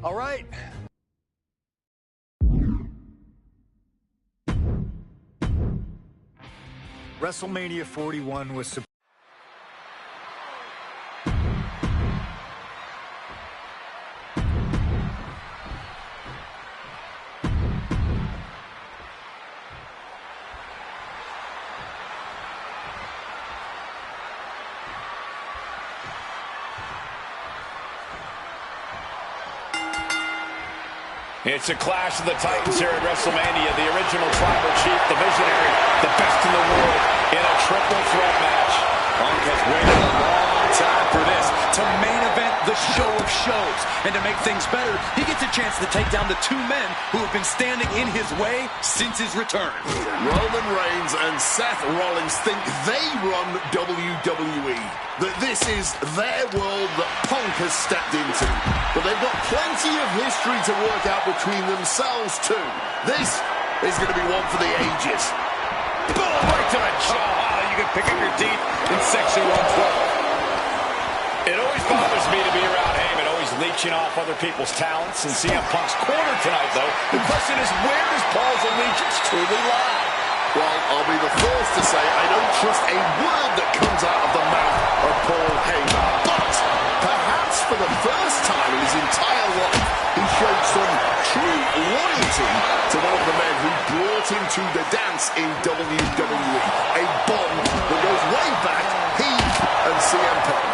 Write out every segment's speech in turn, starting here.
All right. WrestleMania 41 was It's a clash of the Titans here at WrestleMania. The original tribal chief, the visionary, the best in the world in a triple threat match. Punk has waited a long time for this, to main event the show of shows. And to make things better, he gets a chance to take down the two men who have been standing in his way since his return. Roman Reigns and Seth Rollins think they run WWE. That this is their world that Punk has stepped into. But they've got plenty of history to work out between themselves too. This is going to be one for the ages. Boom, right to the jaw. You can pick up your teeth in section 112. It always bothers me to be around Heyman, always leeching off other people's talents. And CM Punk's corner tonight, though, the question is, where does Paul's allegiance truly lie? Well, I'll be the first to say I don't trust a word that comes out of the mouth of Paul Heyman. But perhaps for the first time in his entire life, he showed some true loyalty to one of the men who brought him to the dance in WWE. A bond that goes way back, he and CM Punk.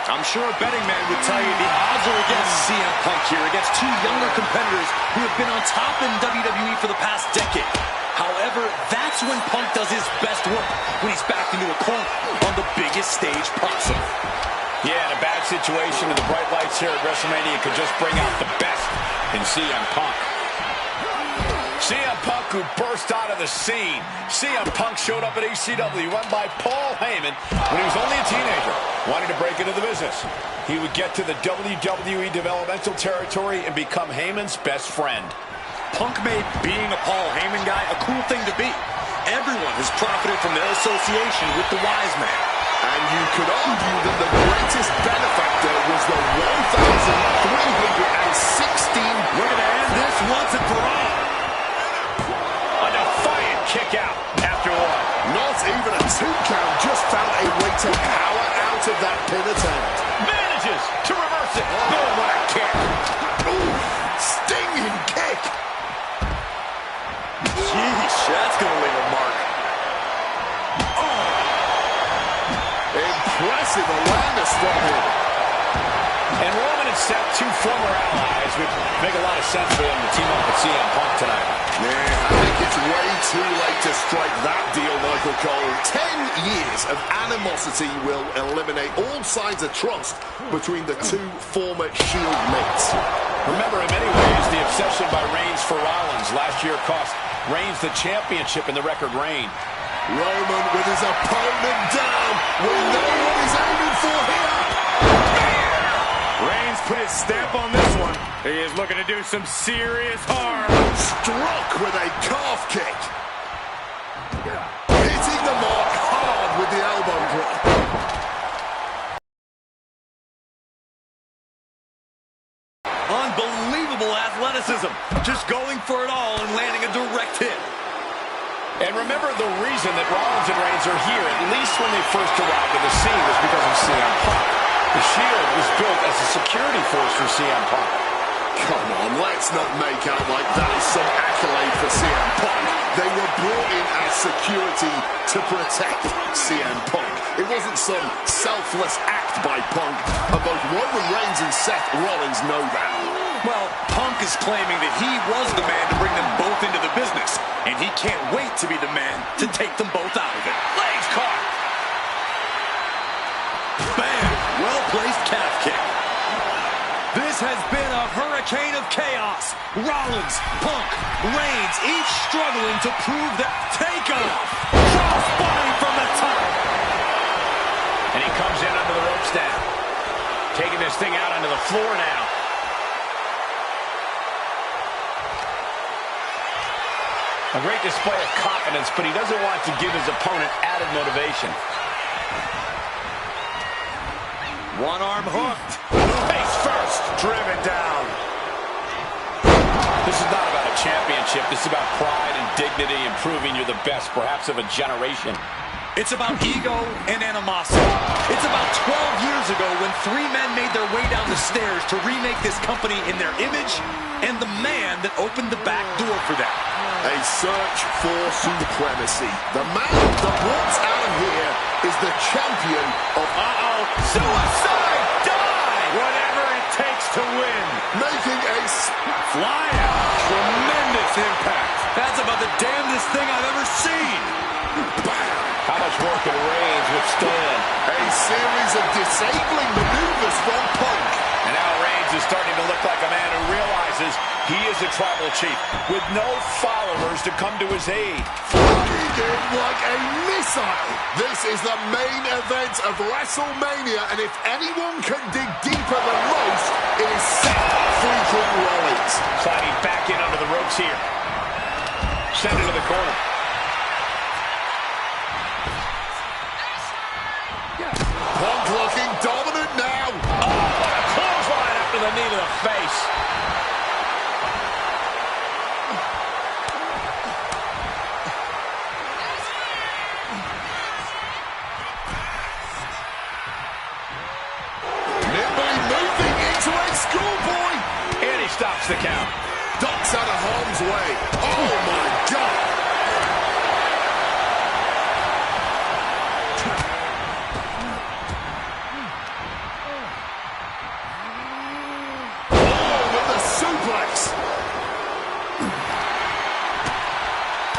I'm sure a betting man would tell you the odds are against CM Punk here, against two younger competitors who have been on top in WWE for the past decade. However, that's when Punk does his best work, when he's backed into a corner on the biggest stage possible. Yeah, in a bad situation, and the bright lights here at WrestleMania could just bring out the best in CM Punk. CM Punk, who burst out of the scene. CM Punk showed up at ECW, run by Paul Heyman, when he was only a teenager, wanting to break into the business. He would get to the WWE developmental territory and become Heyman's best friend. Punk made being a Paul Heyman guy a cool thing to be. Everyone has profited from their association with the wise man. And you could argue that the greatest benefactor was the 1,316. We're going to end this once and for all. A defiant kick out after one. Not even a 2 count, just found a way to power out of that pin attempt. Manages to reverse it. Oh, what a kick. Ooh, stinging kick. Sheesh, that's going to leave a mark. Impressive awareness from him. And Roman and Seth, two former allies, would make a lot of sense for them to team up with CM Punk tonight. Yeah, I think it's way too late to strike that deal, Michael Cole. 10 years of animosity will eliminate all signs of trust between the two former Shield mates. Remember, in many ways, the obsession by Reigns for Rollins last year cost Reigns the championship in the record reign. Roman with his opponent down. We know what he's aiming for here. Reigns put his stamp on this one. He is looking to do some serious harm. Struck with a calf kick. Hitting the mark hard with the elbow drop. Unbelievable athleticism. Just going for it all and landing a direct hit. And remember, the reason that Rollins and Reigns are here, at least when they first arrived at the scene, was because of CM Punk. The Shield was built as a security force for CM Punk. Come on, let's not make out like that is some accolade for CM Punk. They were brought in as security to protect CM Punk. It wasn't some selfless act by Punk, and both Roman Reigns and Seth Rollins know that. Well, Punk is claiming that he was the man to bring them both into the business, and he can't wait to be the man to take them both out of it. Legs caught. Bam! Well-placed calf kick. This has been a hurricane of chaos. Rollins, Punk, Reigns, each struggling to prove that takeoff. Crossbody from the top. And he comes in under the ropes now. Taking this thing out onto the floor now. A great display of confidence, but he doesn't want to give his opponent added motivation. One arm hooked. Face first. Driven down. This is about pride and dignity and proving you're the best, perhaps of a generation. It's about ego and animosity. It's about 12 years ago when three men made their way down the stairs to remake this company in their image, and the man that opened the back door for them. A search for supremacy. The man that walks out of here is the champion of Suicide dive! Whatever it takes to win. making a Fly out. Tremendous impact. That's about the damnedest thing I've ever seen. bam! How much more can Reigns withstand? A series of disabling maneuvers from Punk. And now Reigns is starting to look like a man who realizes he is a tribal chief with no followers to come to his aid. Flying in like a missile. This is the main event of WrestleMania, and if anyone can dig deeper than most, it is Seth freaking Rollins. Sliding back in under the ropes here. Send it to the corner. Punk looking dominant now. Oh, what a clothesline after the knee to the face. Nimbly moving into a schoolboy. And he stops the count. Ducks out of harm's way. Oh my God. Oh, with the suplex.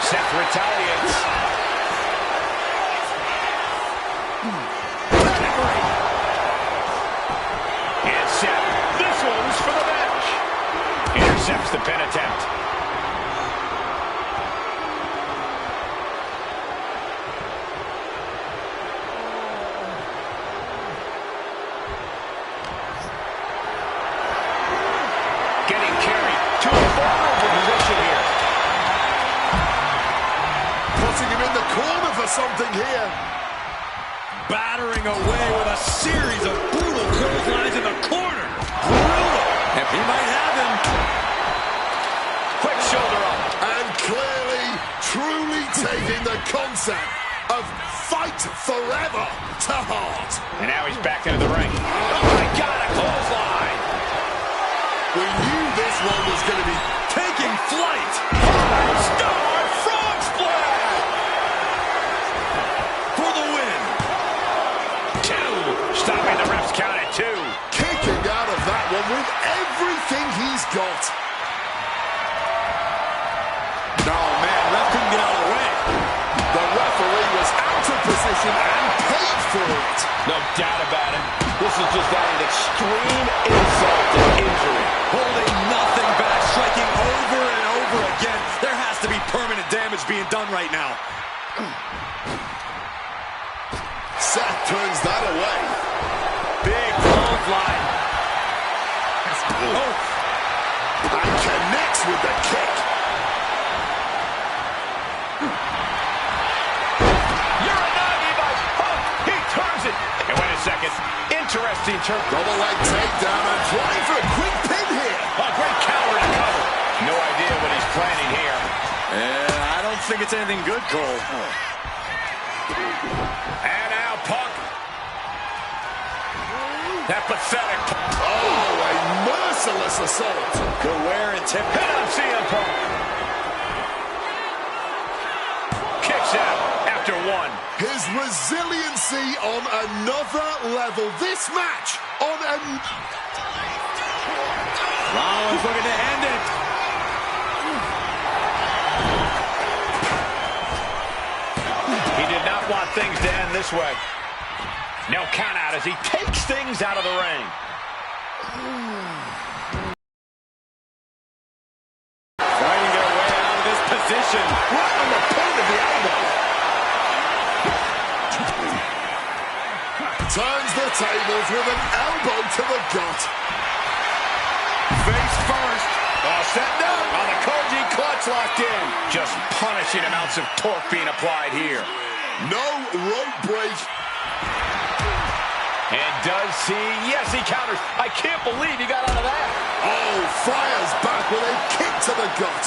Seth retaliates. And Seth, this one's for the match. Intercepts the pin attempt. Getting carried to a vulnerable position here. Putting him in the corner for something here. Battering away with a series of brutal clotheslines in the corner. Brutal. And he might have him. Quick shoulder up. And clearly, truly taking the concept of fight forever to heart. And now he's back into the ring. Oh my God, a clothesline. We knew this one was going to be Taking flight. Star frog splash. For the win. Two. Stopping the ref's count at two. kicking out of that one with everything he's got. Oh, man, ref couldn't get out of the way. The referee was out of position and paid for it. No doubt about it. This is just adding extreme insult to injury. Holding nothing back, striking over and over again. There has to be permanent damage being done right now. Seth turns that away. Big clothesline. Oh, And connects with the kick. Uranagi by Punk. He turns it. And wait a second. Interesting turn. Double leg takedown and trying for a quick pin here. A great counter to cover. No idea what he's planning here. I don't think it's anything good, Cole. And now Punk. That pathetic. Oh, a merciless assault. The wear and tear. Hit on CM Punk. Kicks out after one. His resiliency on another level. This match on Rollins looking to end it. He did not want things to end this way. No count out as he takes things out of the ring. Fighting their way out of this position. right on the point of the elbow. Turns the tables with an elbow to the gut. Face first. Oh, set up on the Koji clutch locked in. Just punishing amounts of torque being applied here. No rope break. And does he? Yes, he counters. I can't believe he got out of that. Oh, fires back with a kick to the gut.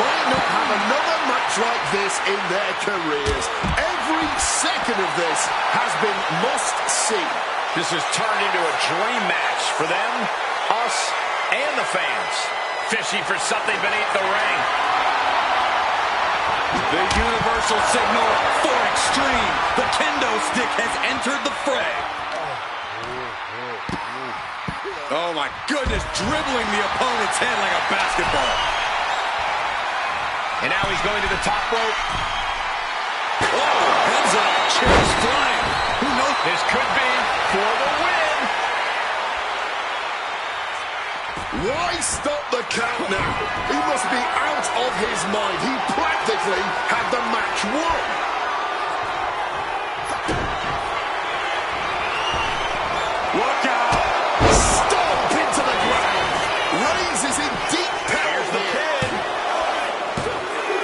might not have another match like this in their careers. Every second of this has been must-see. This has turned into a dream match for them, us, and the fans. Fishing for something beneath the ring. The universal signal for extreme. The kendo stick has entered the fray. Oh my goodness, dribbling the opponent's head like a basketball. And now he's going to the top rope. Oh, heads up, chairs flying. Who knows? This could be for the win. Why stop the count now? He must be out of his mind. He practically had the match won. Look out! Stomp into the ground. Reigns is in deep peril. Here's the here. pin.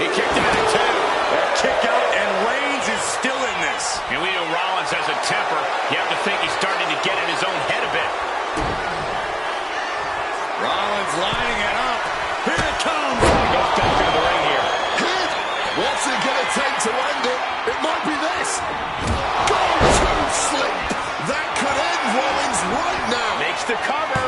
He kicked out at two. A kick out, and Reigns is still in this. And we know Rollins has a temper. You have to think he's starting to get in his own head a bit. Rollins lining it up. Here it comes. He goes back into the ring here. Hit. What's it going to take to end it? It might be this. Go to sleep. That could end Rollins right now. Makes the cover.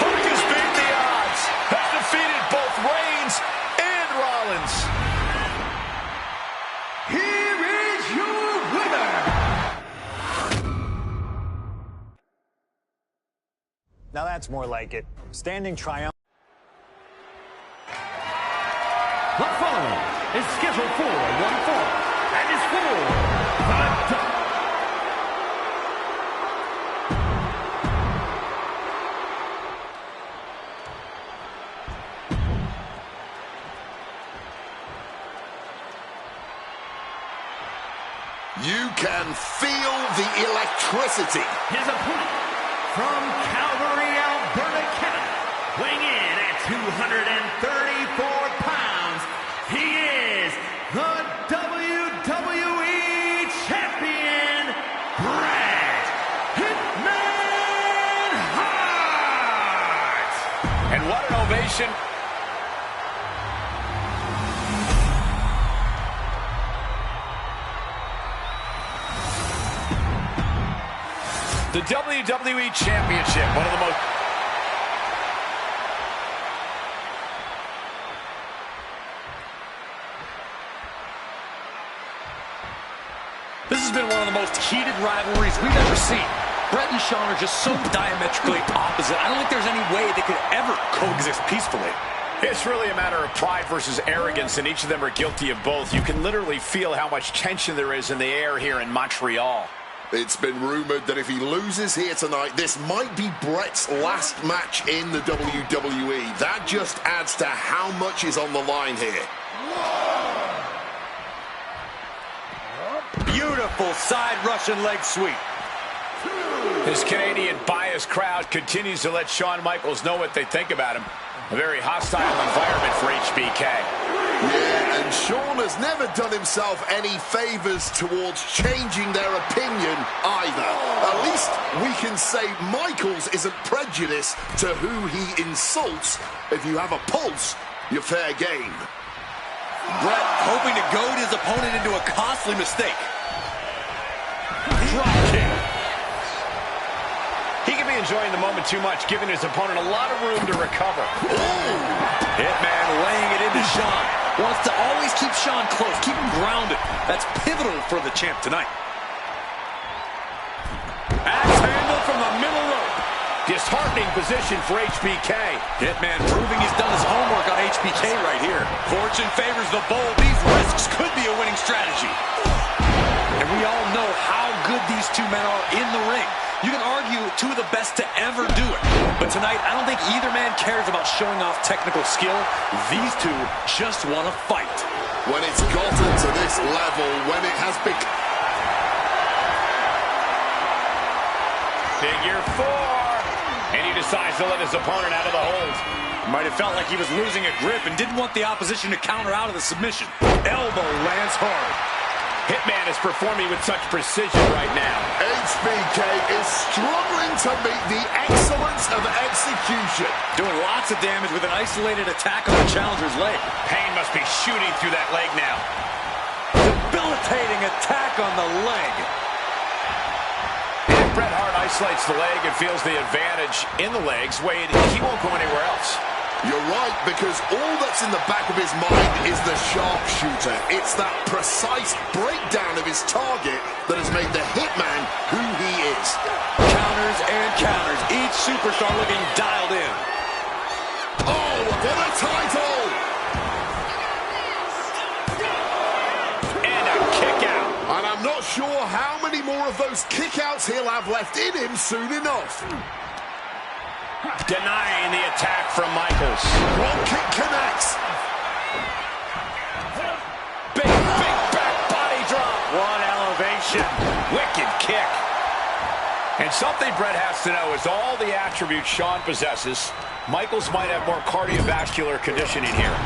Punk has beat the odds. Has defeated both Reigns and Rollins. Here is your winner. Now that's more like it. Standing triumph. The following is scheduled for one fall and is for the You can feel the electricity. His opponent from Calgary, Alberta, Canada, weighing in at 234 pounds, he is the WWE Champion, Bret Hitman Hart! And what an ovation. The WWE Championship, one of the most... This has been one of the most heated rivalries we've ever seen. Bret and Shawn are just so diametrically opposite. I don't think there's any way they could ever coexist peacefully. It's really a matter of pride versus arrogance, and each of them are guilty of both. You can literally feel how much tension there is in the air here in Montreal. It's been rumored that if he loses here tonight, this might be Bret's last match in the WWE. That just adds to how much is on the line here. Beautiful side Russian leg sweep. His Canadian biased crowd continues to let Shawn Michaels know what they think about him. A very hostile environment for HBK. Yeah, and Shawn has never done himself any favors towards changing their opinion either. At least we can say Michaels isn't prejudiced to who he insults. If you have a pulse, you're fair game. Bret hoping to goad his opponent into a costly mistake. Drop kick. He can be enjoying the moment too much, giving his opponent a lot of room to recover. Ooh. Hitman laying it into Shawn. Wants to always keep Shawn close, keep him grounded. That's pivotal for the champ tonight. Axe handle from the middle rope. Disheartening position for HBK. Hitman proving he's done his homework on HBK right here. Fortune favors the bold. These risks could be a winning strategy. And we all know how good these two men are in the ring. You can argue two of the best to ever do it. But tonight, I don't think either man cares about showing off technical skill. These two just want to fight. When it's gotten to this level, when it has become... Figure four. And he decides to let his opponent out of the hold. Might have felt like he was losing a grip and didn't want the opposition to counter out of the submission. Elbow lands hard. Hitman is performing with such precision right now. HBK is struggling to meet the excellence of execution. Doing lots of damage with an isolated attack on the challenger's leg. Pain must be shooting through that leg now. Debilitating attack on the leg. And Bret Hart isolates the leg and feels the advantage in the legs. Wade, he won't go anywhere else. You're right, because all that's in the back of his mind is the sharpshooter. It's that precise breakdown of his target that has made the Hitman who he is. Counters and counters. Each superstar looking dialed in. Oh, what a title! And a kick out. And I'm not sure how many more of those kickouts he'll have left in him soon enough. Denying the attack from Michaels. One kick connects. Big back body drop. One elevation. Wicked kick. And something Bret has to know is all the attributes Shawn possesses, Michaels might have more cardiovascular conditioning here.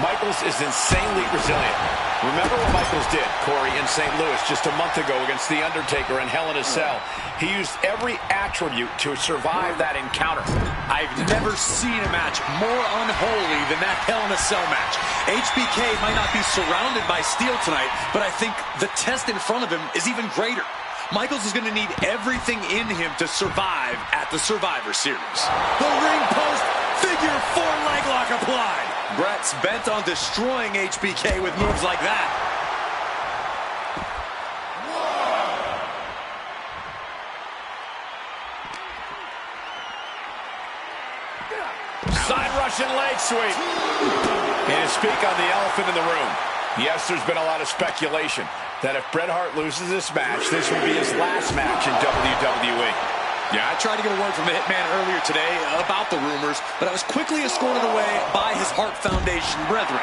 Michaels is insanely resilient. Remember what Michaels did, Corey, in St. Louis just a month ago against The Undertaker in Hell in a Cell. He used every attribute to survive that encounter. I've never seen a match more unholy than that Hell in a Cell match. HBK might not be surrounded by steel tonight, but I think the test in front of him is even greater. Michaels is going to need everything in him to survive at the Survivor Series. The ring post, figure four leg lock applied. Bret's bent on destroying HBK with moves like that. Side Russian leg sweep. And to speak on the elephant in the room, yes, there's been a lot of speculation that if Bret Hart loses this match, this will be his last match in WWE. Yeah, I tried to get a word from the Hitman earlier today about the rumors, but I was quickly escorted away by his Hart Foundation brethren.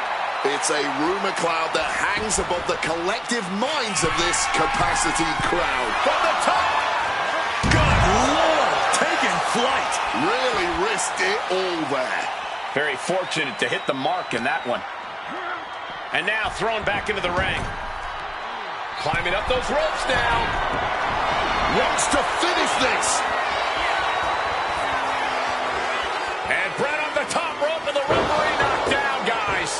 It's a rumor cloud that hangs above the collective minds of this capacity crowd. From the top! Good Lord, taking flight. Really risked it all there. Very fortunate to hit the mark in that one. And now thrown back into the ring. Climbing up those ropes now. Wants to finish this. And Bret on the top rope and the referee knocked down, guys.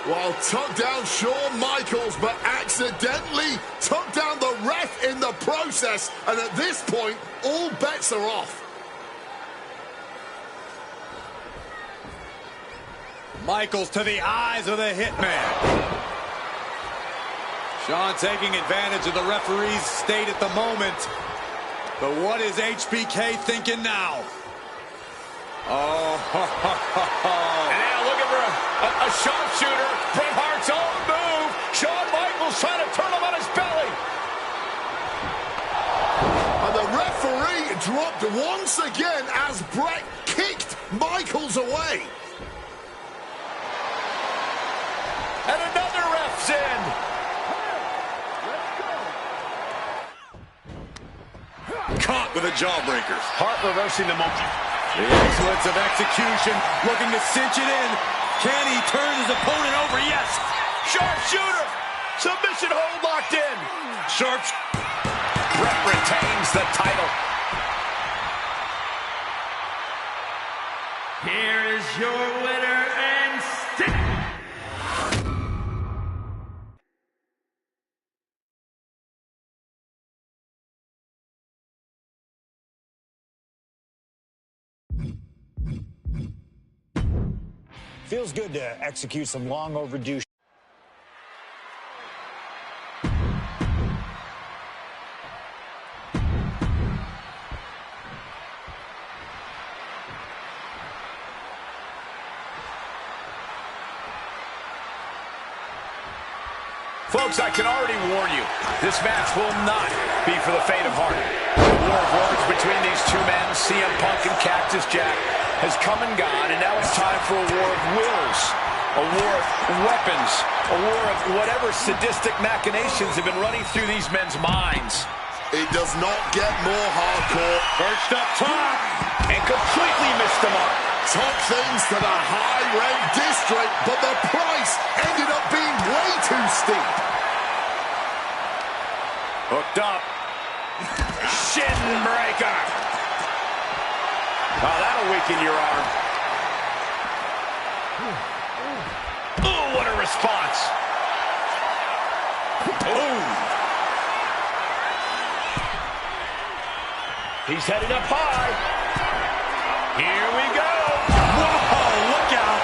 Well, took down Shawn Michaels, but accidentally took down the ref in the process. And at this point, all bets are off. Michaels to the eyes of the Hitman. Shawn taking advantage of the referee's state at the moment. But what is HBK thinking now? Oh, and now looking for a sharpshooter. Bret Hart's own move. Shawn Michaels trying to turn him on his belly. And the referee dropped once again as Bret kicked Michaels away. And another ref's in. Caught with a jawbreaker. Hart reversing the monkey. The excellence of execution, looking to cinch it in. Can he turn his opponent over? Yes. Sharpshooter. Submission hold locked in. Sharps. Bret retains the title. Here is your winner and stick. Feels good to execute some long overdue. Folks, I can already warn you, this match will not be for the faint of heart. The war of words between these two men, CM Punk and Cactus Jack, has come and gone, and now it's time for a war of wills, a war of weapons, a war of whatever sadistic machinations have been running through these men's minds. It does not get more hardcore. Perched up top, and completely missed the mark. Took things to the high-rent district, but the price ended up being way too steep. Hooked up. Shin breaker. Oh, that'll weaken your arm. Oh, what a response. Oh. He's headed up high. Here we go. Whoa, look out.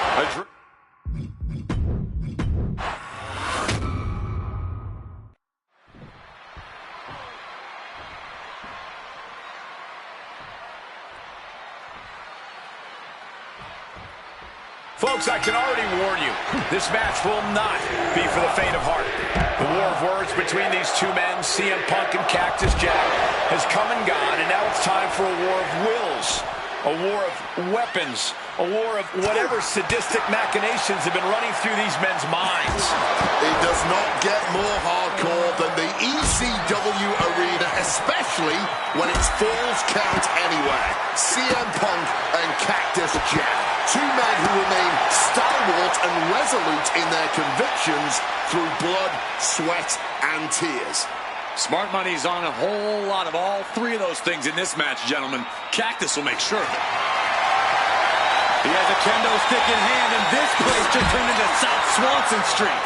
Folks, I can already warn you, this match will not be for the faint of heart. The war of words between these two men, CM Punk and Cactus Jack, has come and gone, and now it's time for a war of wills, a war of weapons, a war of whatever sadistic machinations have been running through these men's minds. It does not get more hardcore than the ECW arena, especially when it's Falls Count anywhere. CM Punk and Cactus Jack. Two men who remain stalwart and resolute in their convictions through blood, sweat, and tears. Smart money's on a whole lot of all three of those things in this match, gentlemen. Cactus will make sure of it. He has a kendo stick in hand, and this place just turned into South Swanson Street.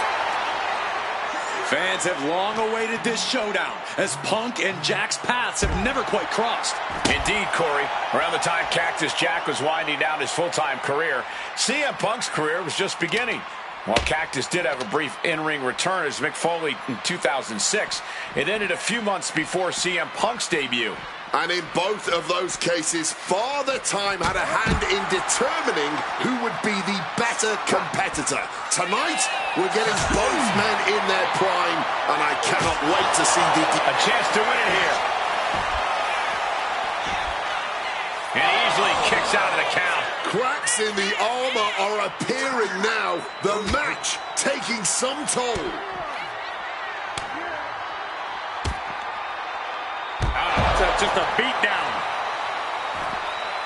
Fans have long awaited this showdown, as Punk and Jack's paths have never quite crossed. Indeed, Corey. Around the time Cactus Jack was winding down his full-time career, CM Punk's career was just beginning. While Cactus did have a brief in-ring return as Mick Foley in 2006, it ended a few months before CM Punk's debut. And in both of those cases, Father Time had a hand in determining who would be the better competitor. Tonight, we're getting both men in their prime, and I cannot wait to see a chance to win it here. And he easily kicks out of the count. Cracks in the armor are appearing now. The match taking some toll. Just a beatdown.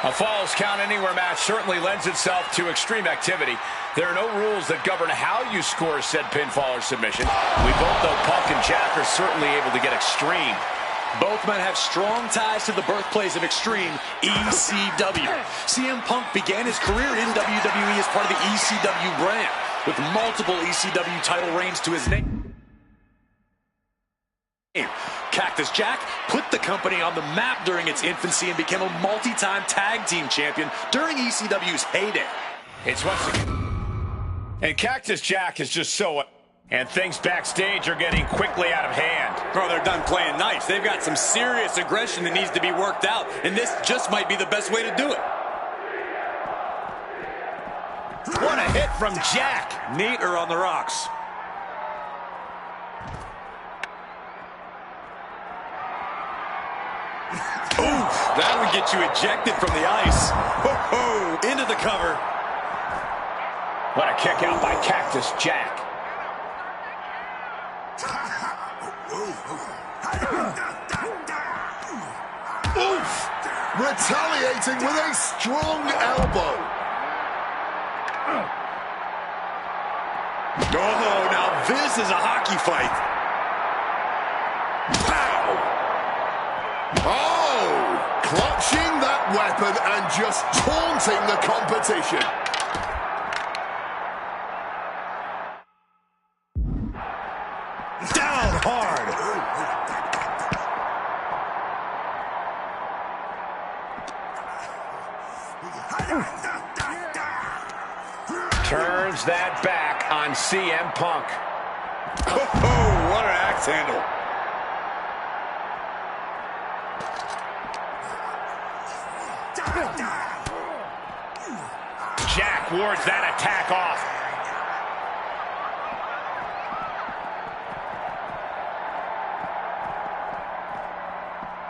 A Falls Count Anywhere match certainly lends itself to extreme activity. There are no rules that govern how you score said pinfall or submission. We both know Punk and Jack are certainly able to get extreme. Both men have strong ties to the birthplace of extreme, ECW. CM Punk began his career in WWE as part of the ECW brand, with multiple ECW title reigns to his name. Cactus Jack put the company on the map during its infancy and became a multi-time tag team champion during ECW's heyday. It's once again. And Cactus Jack is just so... And things backstage are getting quickly out of hand. Oh, they're done playing nice. They've got some serious aggression that needs to be worked out, and this just might be the best way to do it. What a hit from Jack. Neat or on the rocks. Oof, that would get you ejected from the ice. Ho-ho, into the cover. What a kick out by Cactus Jack. Oof! Retaliating with a strong elbow. Oh, now this is a hockey fight. Pow! Oh! Clutching that weapon and just taunting the competition. Down hard. Turns that back on CM Punk. Oh, what an axe handle. Jack wards that attack off.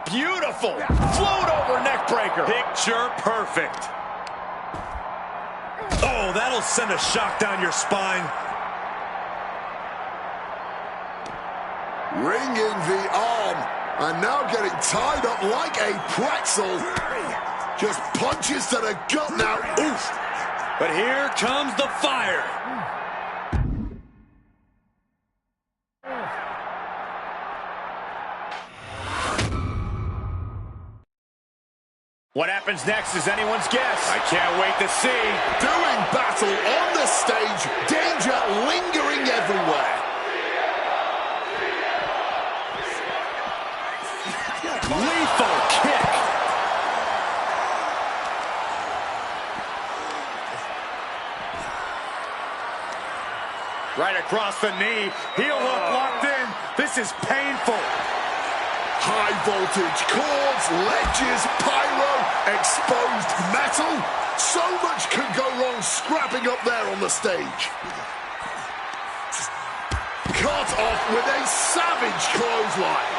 Beautiful. Float over neck breaker. Picture perfect. Oh, that'll send a shock down your spine. Ringing the arm and now getting tied up like a pretzel. Just punches to the gut now. Oof. But here comes the fire. What happens next is anyone's guess. I can't wait to see. Doing battle on the stage. Danger lingering everywhere. Lethal kick. Right across the knee. Heel hook locked in. This is painful. High voltage cords, ledges, pyro, exposed metal. So much can go wrong scrapping up there on the stage. Cut off with a savage clothesline.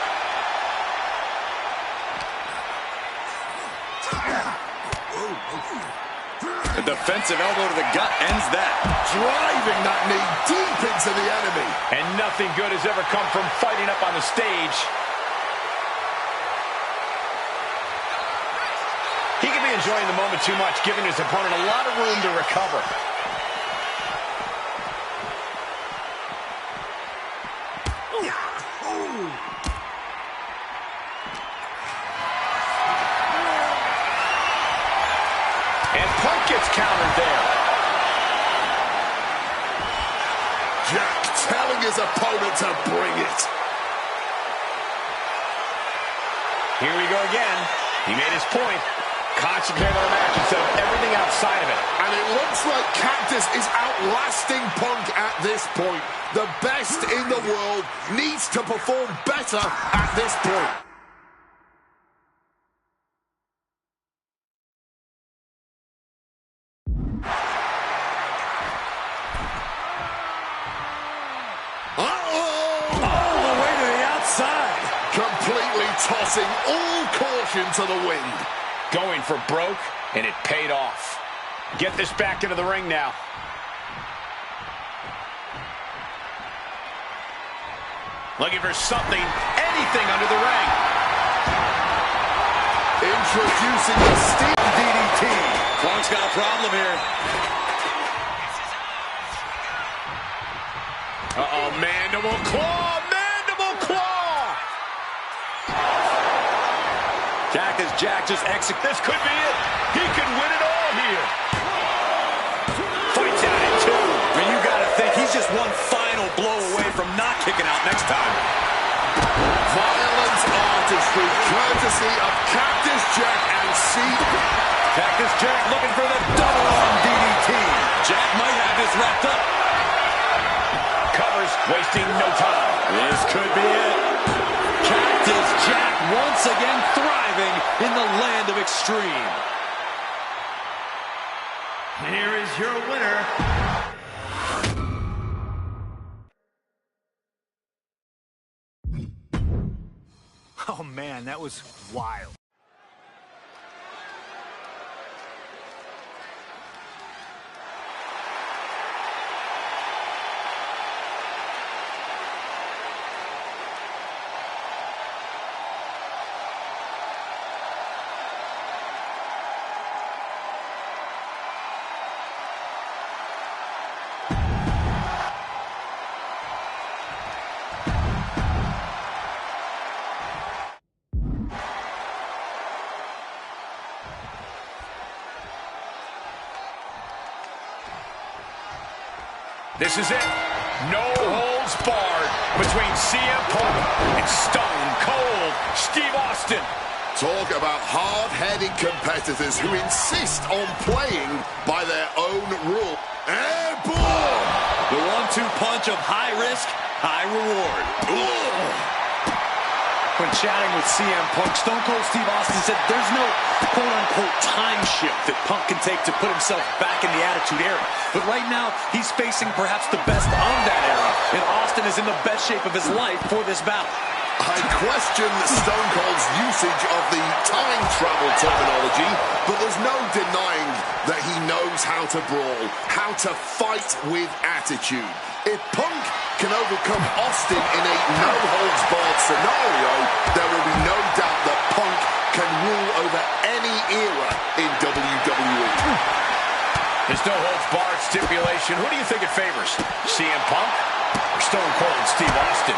A defensive elbow to the gut ends that. Driving that knee deep into the enemy. And nothing good has ever come from fighting up on the stage. He could be enjoying the moment too much, giving his opponent a lot of room to recover. And Punk gets countered there. Jack telling his opponent to bring it. Here we go again. He made his point. Concentrate on the match instead of everything outside of it. And it looks like Cactus is outlasting Punk at this point. The best in the world needs to perform better at this point. All the way to the outside. Completely tossing all caution to the wind. Going for broke, and it paid off. Get this back into the ring now. Looking for something, anything under the ring. Introducing the Steve DDT. Punk's got a problem here. Uh-oh, mandible claw, mandible claw! Jack just executes. This could be it. He could win it all here. Fights out in two. I mean, you got to think he's just one final blow away from not kicking out next time. Violence artistry, courtesy of Cactus Jack and C. Cactus Jack looking for the double arm DDT. Jack might have this wrapped up. Covers, wasting no time. This could be it. Cactus Jack once again thriving in the land of extreme. Here is your winner. Oh, man, that was wild. This is it. No holds barred between CM Punk and Stone Cold Steve Austin. Talk about hard-headed competitors who insist on playing by their own rule. Airborne! The 1-2 punch of high risk, high reward. When chatting with CM Punk, Stone Cold Steve Austin said there's no quote-unquote time shift that Punk can take to put himself back in the Attitude Era. But right now, he's facing perhaps the best of that era, and Austin is in the best shape of his life for this battle. I question Stone Cold's usage of the time travel terminology, but there's no denying that he knows how to brawl, how to fight with attitude. If Punk can overcome Austin in a no-holds-barred scenario, there will be no doubt that Punk can rule over any era in WWE. There's no holds barred stipulation. Who do you think it favors? CM Punk or Stone Cold Steve Austin?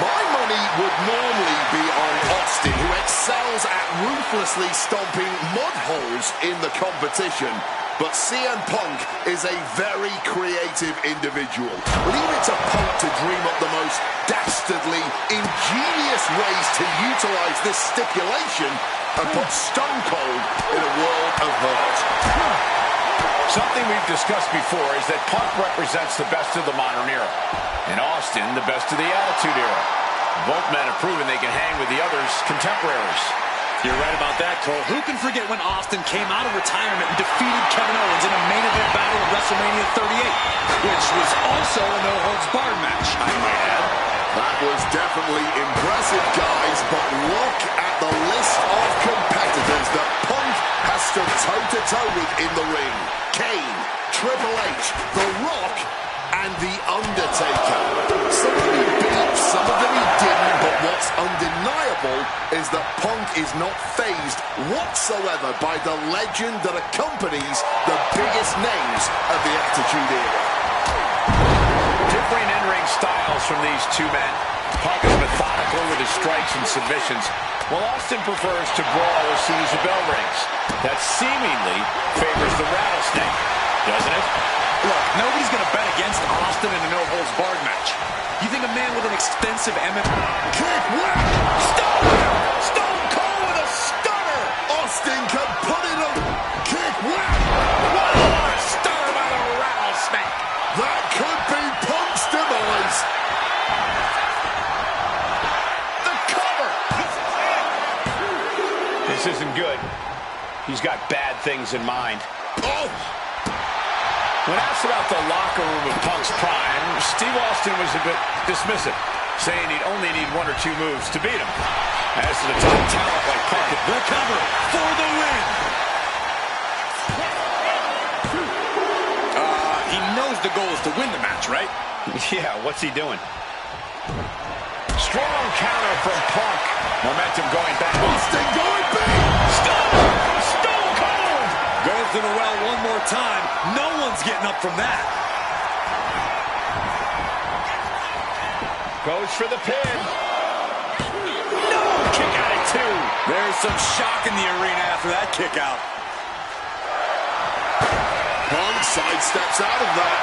My money would normally be on Austin, who excels at ruthlessly stomping mud holes in the competition. But CM Punk is a very creative individual. Leave it to Punk to dream up the most dastardly, ingenious ways to utilize this stipulation and put Stone Cold in a world of hurt. Something we've discussed before is that Punk represents the best of the modern era, and Austin the best of the Attitude Era. Both men have proven they can hang with the others' contemporaries. You're right about that, Cole. Who can forget when Austin came out of retirement and defeated Kevin Owens in a main event battle at WrestleMania 38, which was also a no-holds-barred match, I might add. That was definitely impressive, guys, but look at the list of competitors that Punk has stood toe-to-toe with in the ring. Kane, Triple H, The Rock, and The Undertaker. Some of them he beat, some of them he didn't, but what's undeniable is that Punk is not fazed whatsoever by the legend that accompanies the biggest names of the Attitude Era. Differing in-ring styles from these two men. Punk is methodical with his strikes and submissions, while Austin prefers to brawl as soon as the bell rings. That seemingly favors the rattlesnake, doesn't it? Look, nobody's going to bet against Austin in a no-holds-barred match. You think a man with an extensive MMA... Kick, whack! Stone Cold with a stunner! Austin can put in a kick, whack! What a stunner by the rattlesnake! That could be Punk's demise. The cover! This isn't good. He's got bad things in mind. Oh! When asked about the locker room of Punk's prime, Steve Austin was a bit dismissive, saying he'd only need one or two moves to beat him. As to the top talent like Punk, The cover for the win! He knows the goal is to win the match, right? Yeah, what's he doing? Strong counter from Punk. Momentum going back. Austin going big! Stone Cold! Goes to the well one more time. No one's getting up from that. Goes for the pin. No! Kick out at two. There's some shock in the arena after that kick out. Punk sidesteps out of that.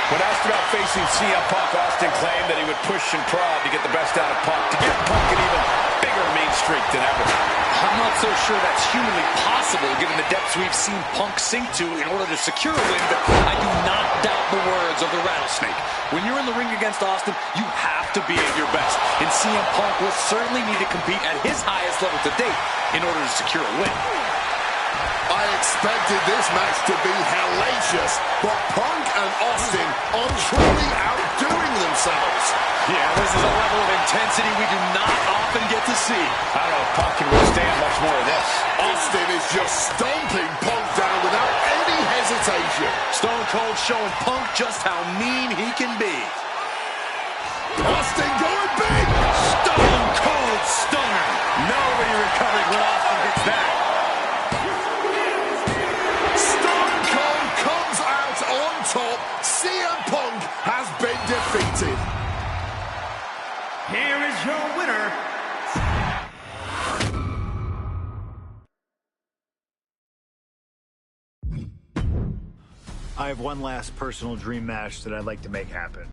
When asked about facing CM Punk, Austin claimed that he would push and prod to get the best out of Punk, to give Punk an even bigger mean streak than ever. I'm not so sure that's humanly possible given the depths we've seen Punk sink to in order to secure a win, but I do not doubt the words of the rattlesnake. When you're in the ring against Austin, you have to be at your best, and CM Punk will certainly need to compete at his highest level to date in order to secure a win. I expected this match to be hellacious, but Punk and Austin are truly outdoing themselves. Yeah, this is a level of intensity we do not often get to see. I don't know if Punk can withstand much more of this. Austin is just stomping Punk down without any hesitation. Stone Cold showing Punk just how mean he can be. Austin going big! Stone Cold stunner. Nobody recovers when Austin gets that. Stone Cold comes out on top. CM Punk has been defeated. Here is your winner. I have one last personal dream match that I'd like to make happen.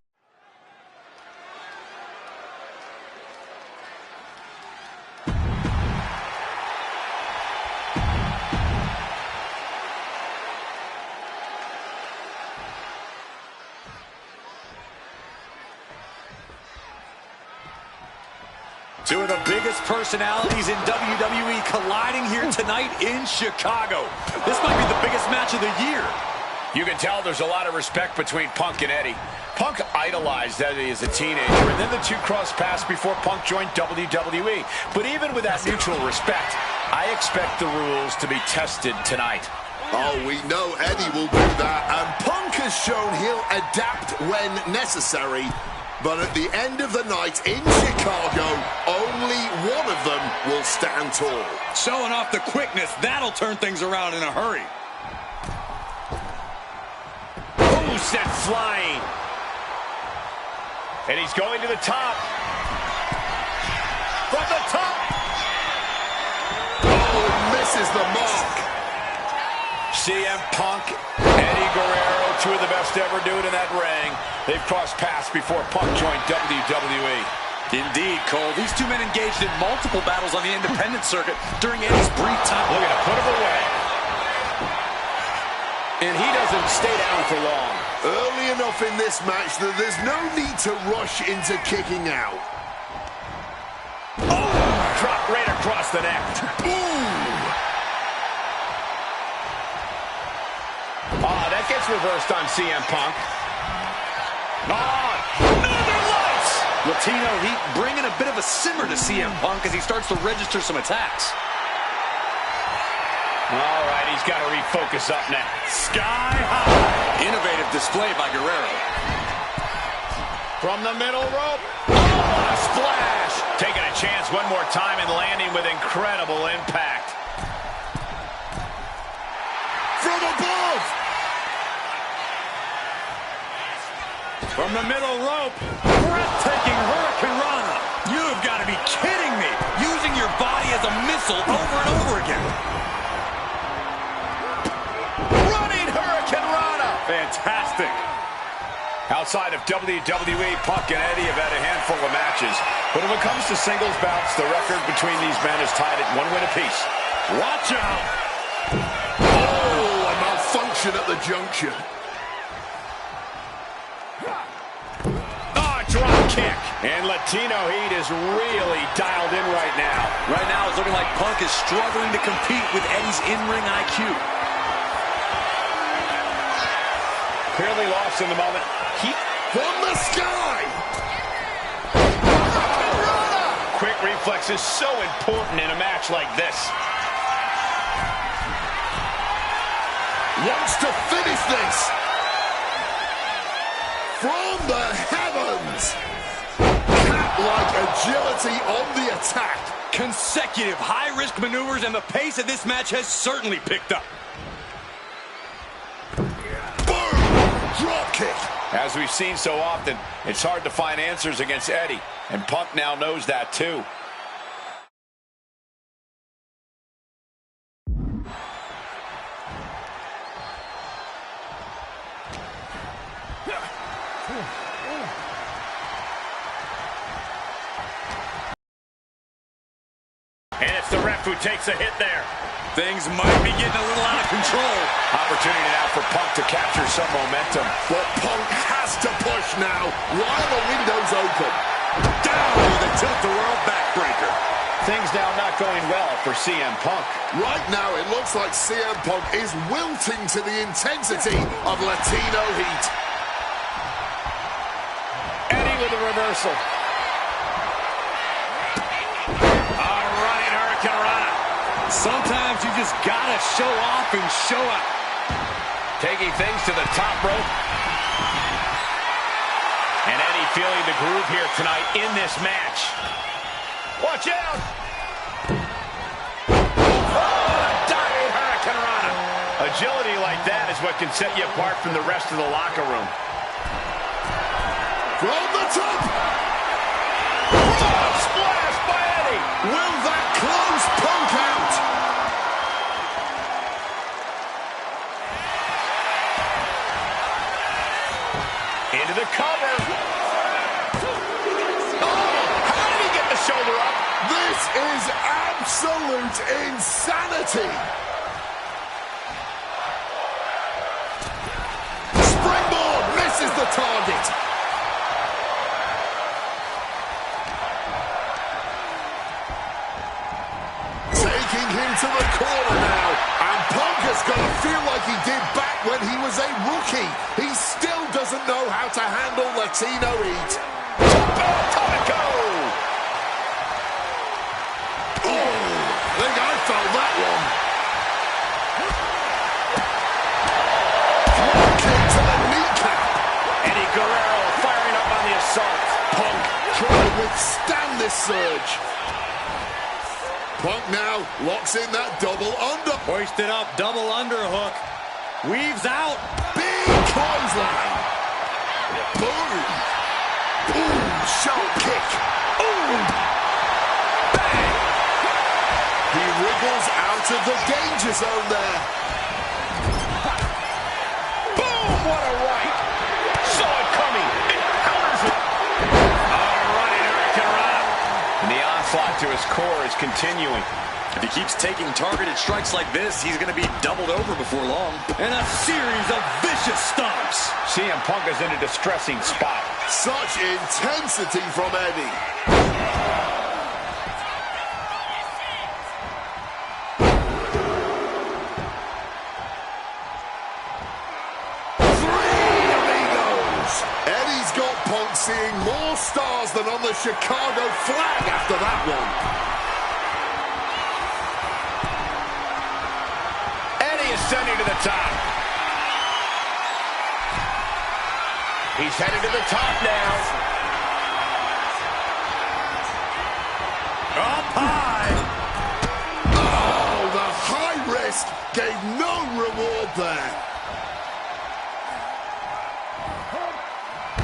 Two of the biggest personalities in WWE colliding here tonight in Chicago. This might be the biggest match of the year. You can tell there's a lot of respect between Punk and Eddie. Punk idolized Eddie as a teenager, and then the two crossed paths before Punk joined WWE. But even with that mutual respect, I expect the rules to be tested tonight. Oh, we know Eddie will do that, and Punk has shown he'll adapt when necessary. But at the end of the night in Chicago, only one of them will stand tall. Showing off the quickness, that'll turn things around in a hurry. Oh, sent flying. And he's going to the top. From the top. Oh, misses the mark. CM Punk, Eddie Guerrero, two of the best to ever do it in that ring. They've crossed paths before Punk joined WWE. Indeed, Cole. These two men engaged in multiple battles on the independent circuit during Eddie's brief time. Look at him, put him away. And he doesn't stay down for long. Early enough in this match that there's no need to rush into kicking out. Oh, drop right across the neck. Ooh. That gets reversed on CM Punk. Northern Lights! Latino Heat bringing a bit of a simmer to CM Punk as he starts to register some attacks. All right, he's got to refocus up now. Sky high. Innovative display by Guerrero. From the middle rope. Oh, what a splash! Taking a chance one more time and landing with incredible impact. From above! From the middle rope, breathtaking Hurricane Rana. You've got to be kidding me. Using your body as a missile over and over again. Running Hurricane Rana. Fantastic. Outside of WWE, Punk and Eddie have had a handful of matches. But when it comes to singles bouts, the record between these men is tied at 1 win apiece. Watch out. Oh, a malfunction at the junction. Drop kick. And Latino Heat is really dialed in right now. Right now, it's looking like Punk is struggling to compete with Eddie's in-ring IQ. Clearly lost in the moment. Heat from the sky. Quick reflex is so important in a match like this. Wants to finish this. From the heavens. Cat-like agility on the attack. Consecutive high-risk maneuvers, and the pace of this match has certainly picked up. Boom! Drop kick. As we've seen so often, it's hard to find answers against Eddie, and Punk now knows that too. And it's the ref who takes a hit there. Things might be getting a little out of control. Opportunity now for Punk to capture some momentum. But Punk has to push now while the window's open. Down with a tilt-the-world backbreaker. Things now not going well for CM Punk. Right now, it looks like CM Punk is wilting to the intensity of Latino Heat. Eddie with a reversal. Sometimes you just gotta show off and show out. Taking things to the top rope. And Eddie feeling the groove here tonight in this match. Watch out! Oh, diving Hurricane Rana. Agility like that is what can set you apart from the rest of the locker room. From the top! Oh, splash by Eddie! Will that close Punk out? Into the cover. Oh, how did he get the shoulder up? This is absolute insanity. Springboard misses the target. Taking him to the corner now. And Punk has got to feel like he did back when he was a rookie. He still doesn't know how to handle Latino Heat. Taco! Oh, I think I felt that one. Drop kick to the kneecap. Eddie Guerrero firing up on the assault. withstand this surge. Punk now locks in that double under. Hoisted up, double underhook. Weaves out. Big clothesline. Boom. Ooh, sharp kick. Ooh. Bang. He wriggles out of the danger zone there. Boom, what a right. Saw it coming. And counters it. Alright, Hurricane. And the onslaught to his core is continuing. If he keeps taking targeted strikes like this, he's going to be doubled over before long. And a series of vicious stomps. CM Punk is in a distressing spot. Such intensity from Eddie. Three amigos. Eddie's got Punk seeing more stars than on the Chicago flag after that one. Ascending to the top. He's headed to the top now. Up high. Oh, the high risk gave no reward there.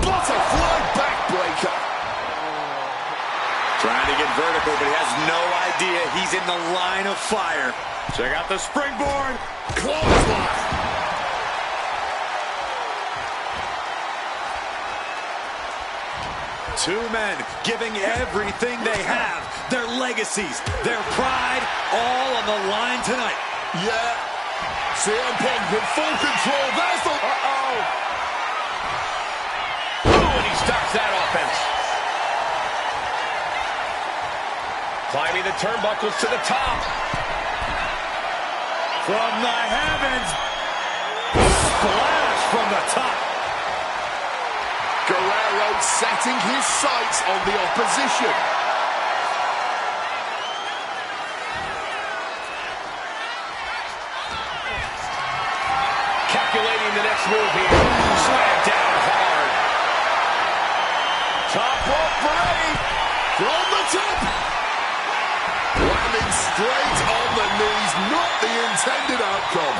Butterfly backbreaker. Trying to get vertical, but he has no idea he's in the line of fire. Check out the springboard. Clothesline. Two men giving everything they have. Their legacies, their pride, all on the line tonight. Yeah. CM Punk with full control. There's the... Uh-oh. Oh, and he stops that offense. Climbing the turnbuckles to the top. From the heavens. Splash from the top. Guerrero setting his sights on the opposition. Calculating the next move here. Slam down hard. Top rope for Eddie. From the top. Landing straight on the knees. Not the intended outcome.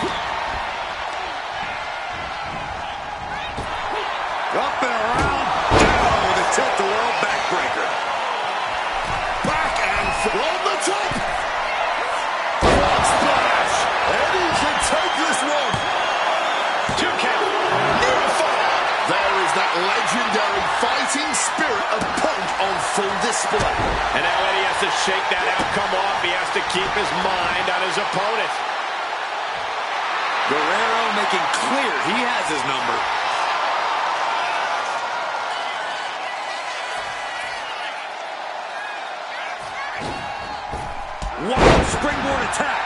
Up and around. Down with a tilt-the-world backbreaker. Back and from the top. Front splash. Eddie can take this one. 2 count. Beautiful. There is that legendary fighting spirit of Punk on full display. And now Eddie has to shake that outcome off. He has to keep his mind on his opponent. Guerrero making clear he has his number. Wild springboard attack.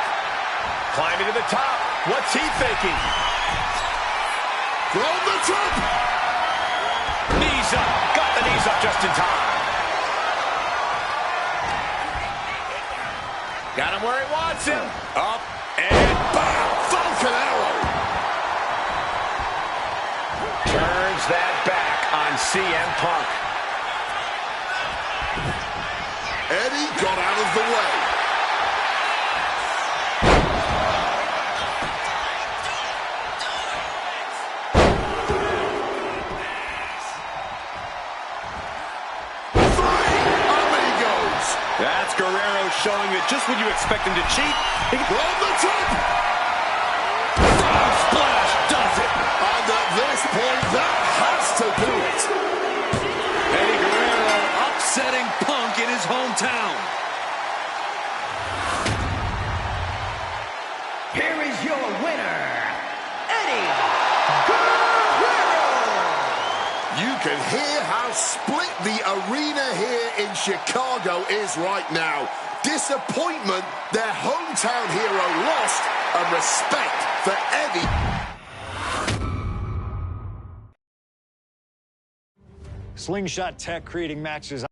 Climbing to the top. What's he thinking? From the top. Knees up. Got the knees up just in time. Got him where he wants him. Up and Bam. Falcon arrow. turns that back on CM Punk. Eddie got out of the way. That's Guerrero showing that just when you expect him to cheat, he can... From the top. Splash does it. And at this point, that has to do it. Eddie Guerrero upsetting Punk in his hometown. Here is your winner, Eddie Guerrero. You can hear how split the arena here in Chicago is right now. Disappointment, their hometown hero lost, and respect for Eddie. Slingshot tech creating matches.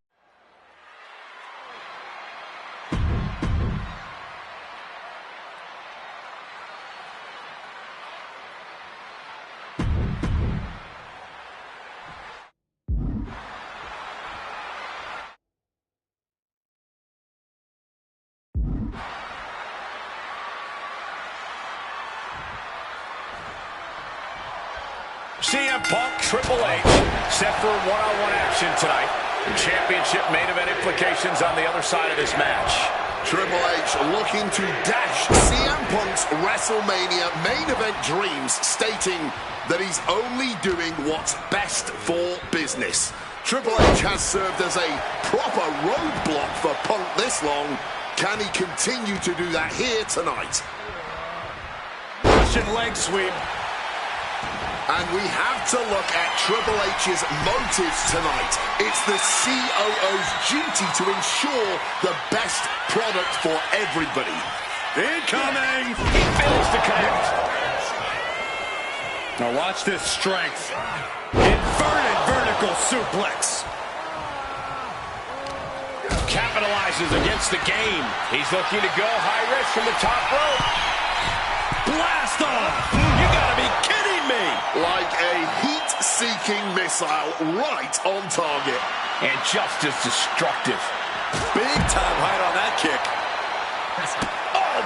CM Punk, Triple H, set for one-on-one action tonight. The championship main event implications on the other side of this match. Triple H looking to dash CM Punk's WrestleMania main event dreams, stating that he's only doing what's best for business. Triple H has served as a proper roadblock for Punk this long. Can he continue to do that here tonight? Russian leg sweep. And we have to look at Triple H's motives tonight. It's the COO's duty to ensure the best product for everybody. Incoming! He fails to connect. Now watch this strength. Inverted vertical suplex. Capitalizes against the game. He's looking to go high risk from the top rope. Blast off! You gotta be kidding me! Like a heat-seeking missile right on target. And just as destructive. Big time height on that kick. Oh!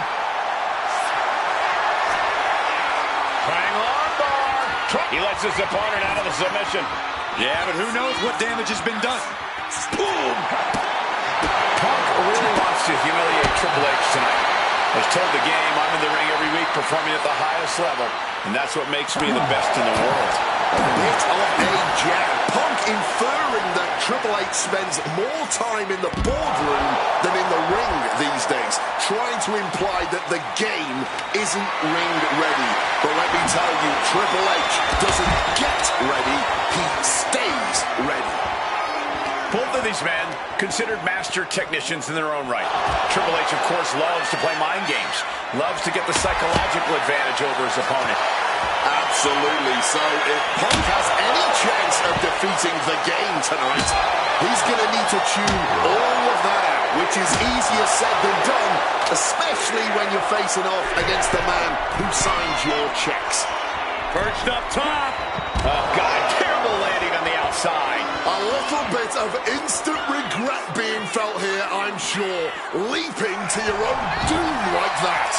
Trying armbar. He lets his opponent out of the submission. Yeah, but who knows what damage has been done. Boom! Punk really wants to humiliate Triple H tonight. Has told the game, I'm in the ring every week performing at the highest level, and that's what makes me the best in the world. A bit of a jab. Punk inferring that Triple H spends more time in the boardroom than in the ring these days, trying to imply that the game isn't ring ready. But let me tell you, Triple H doesn't get ready, he stays ready. Both of these men considered master technicians in their own right. Triple H, of course, loves to play mind games, loves to get the psychological advantage over his opponent. Absolutely. So if Punk has any chance of defeating the game tonight, he's going to need to tune all of that out, which is easier said than done, especially when you're facing off against the man who signs your checks. Perched up top. Oh, God, terrible landing on the outside. A little bit of instant regret being felt here, I'm sure. Leaping to your own doom like that.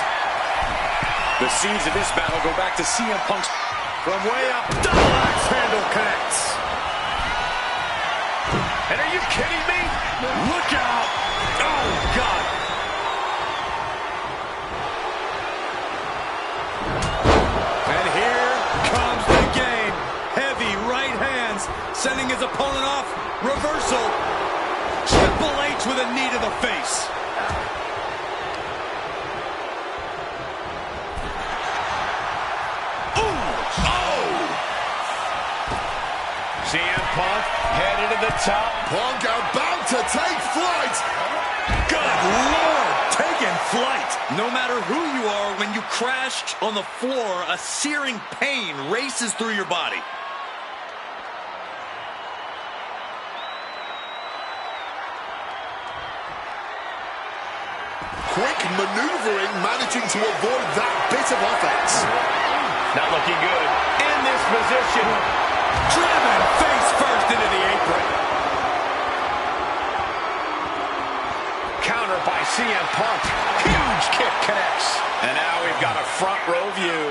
The seeds of this battle go back to CM Punk's From way up. Double axe handle connects. And are you kidding me? Look out. Oh, God. And here comes the game. Heavy right hands, sending his opponent off. Reversal. Triple H with a knee to the face. CM Punk headed to the top. Punk about to take flight. Good Lord, taking flight. No matter who you are, when you crash on the floor, a searing pain races through your body. Quick maneuvering, managing to avoid that bit of offense. Not looking good. In this position. Driven face first into the apron. Counter by CM Punk. Huge kick connects. And now we've got a front row view.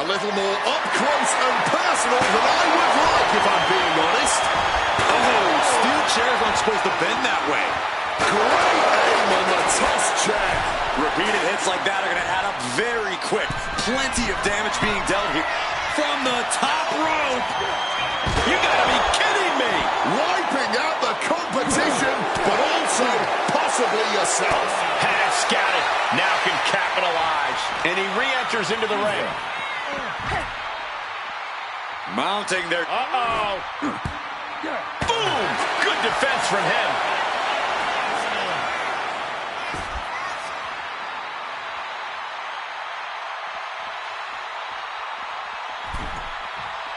A little more up close and personal than I would like, if I'm being honest. Oh, steel chairs aren't supposed to bend that way. Great aim on the toss chair. Repeated hits like that are going to add up very quick. Plenty of damage being dealt here. From the top rope. You gotta be kidding me. Wiping out the competition, but also possibly yourself. Had it scouted. Now can capitalize. And he re-enters into the ring. Mounting their... Uh-oh. Boom. Good defense from him.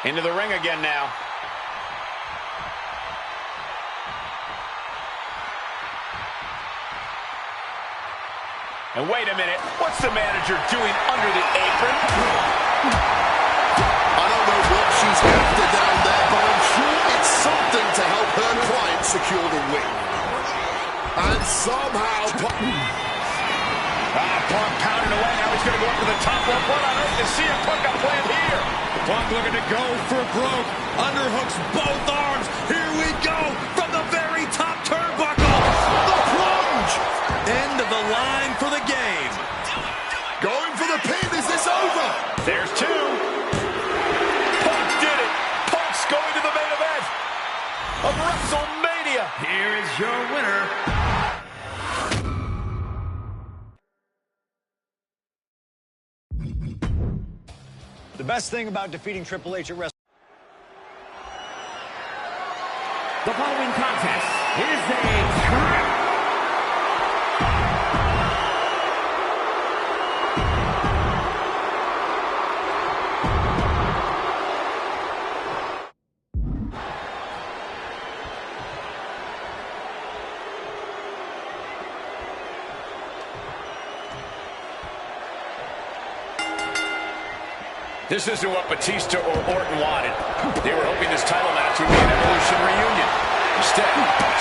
Into the ring again now. And wait a minute, what's the manager doing under the apron? I don't know what she's after down there, but I'm sure it's something to help her client secure the win. And somehow... Punk pounding away. Now he's going to go up to the top rope. What on earth does CM Punk got planned here? Punk looking to go for broke. Underhooks both arms. Here we go from the very top turnbuckle. The plunge. End of the line for the game. Going for the pin. Is this over? There's two. Punk did it. Punk's going to the main event of WrestleMania. Here is your winner. The best thing about defeating Triple H at WrestleMania. The following contest is a trap. This isn't what Batista or Orton wanted. They were hoping this title match would be an Evolution reunion. Instead,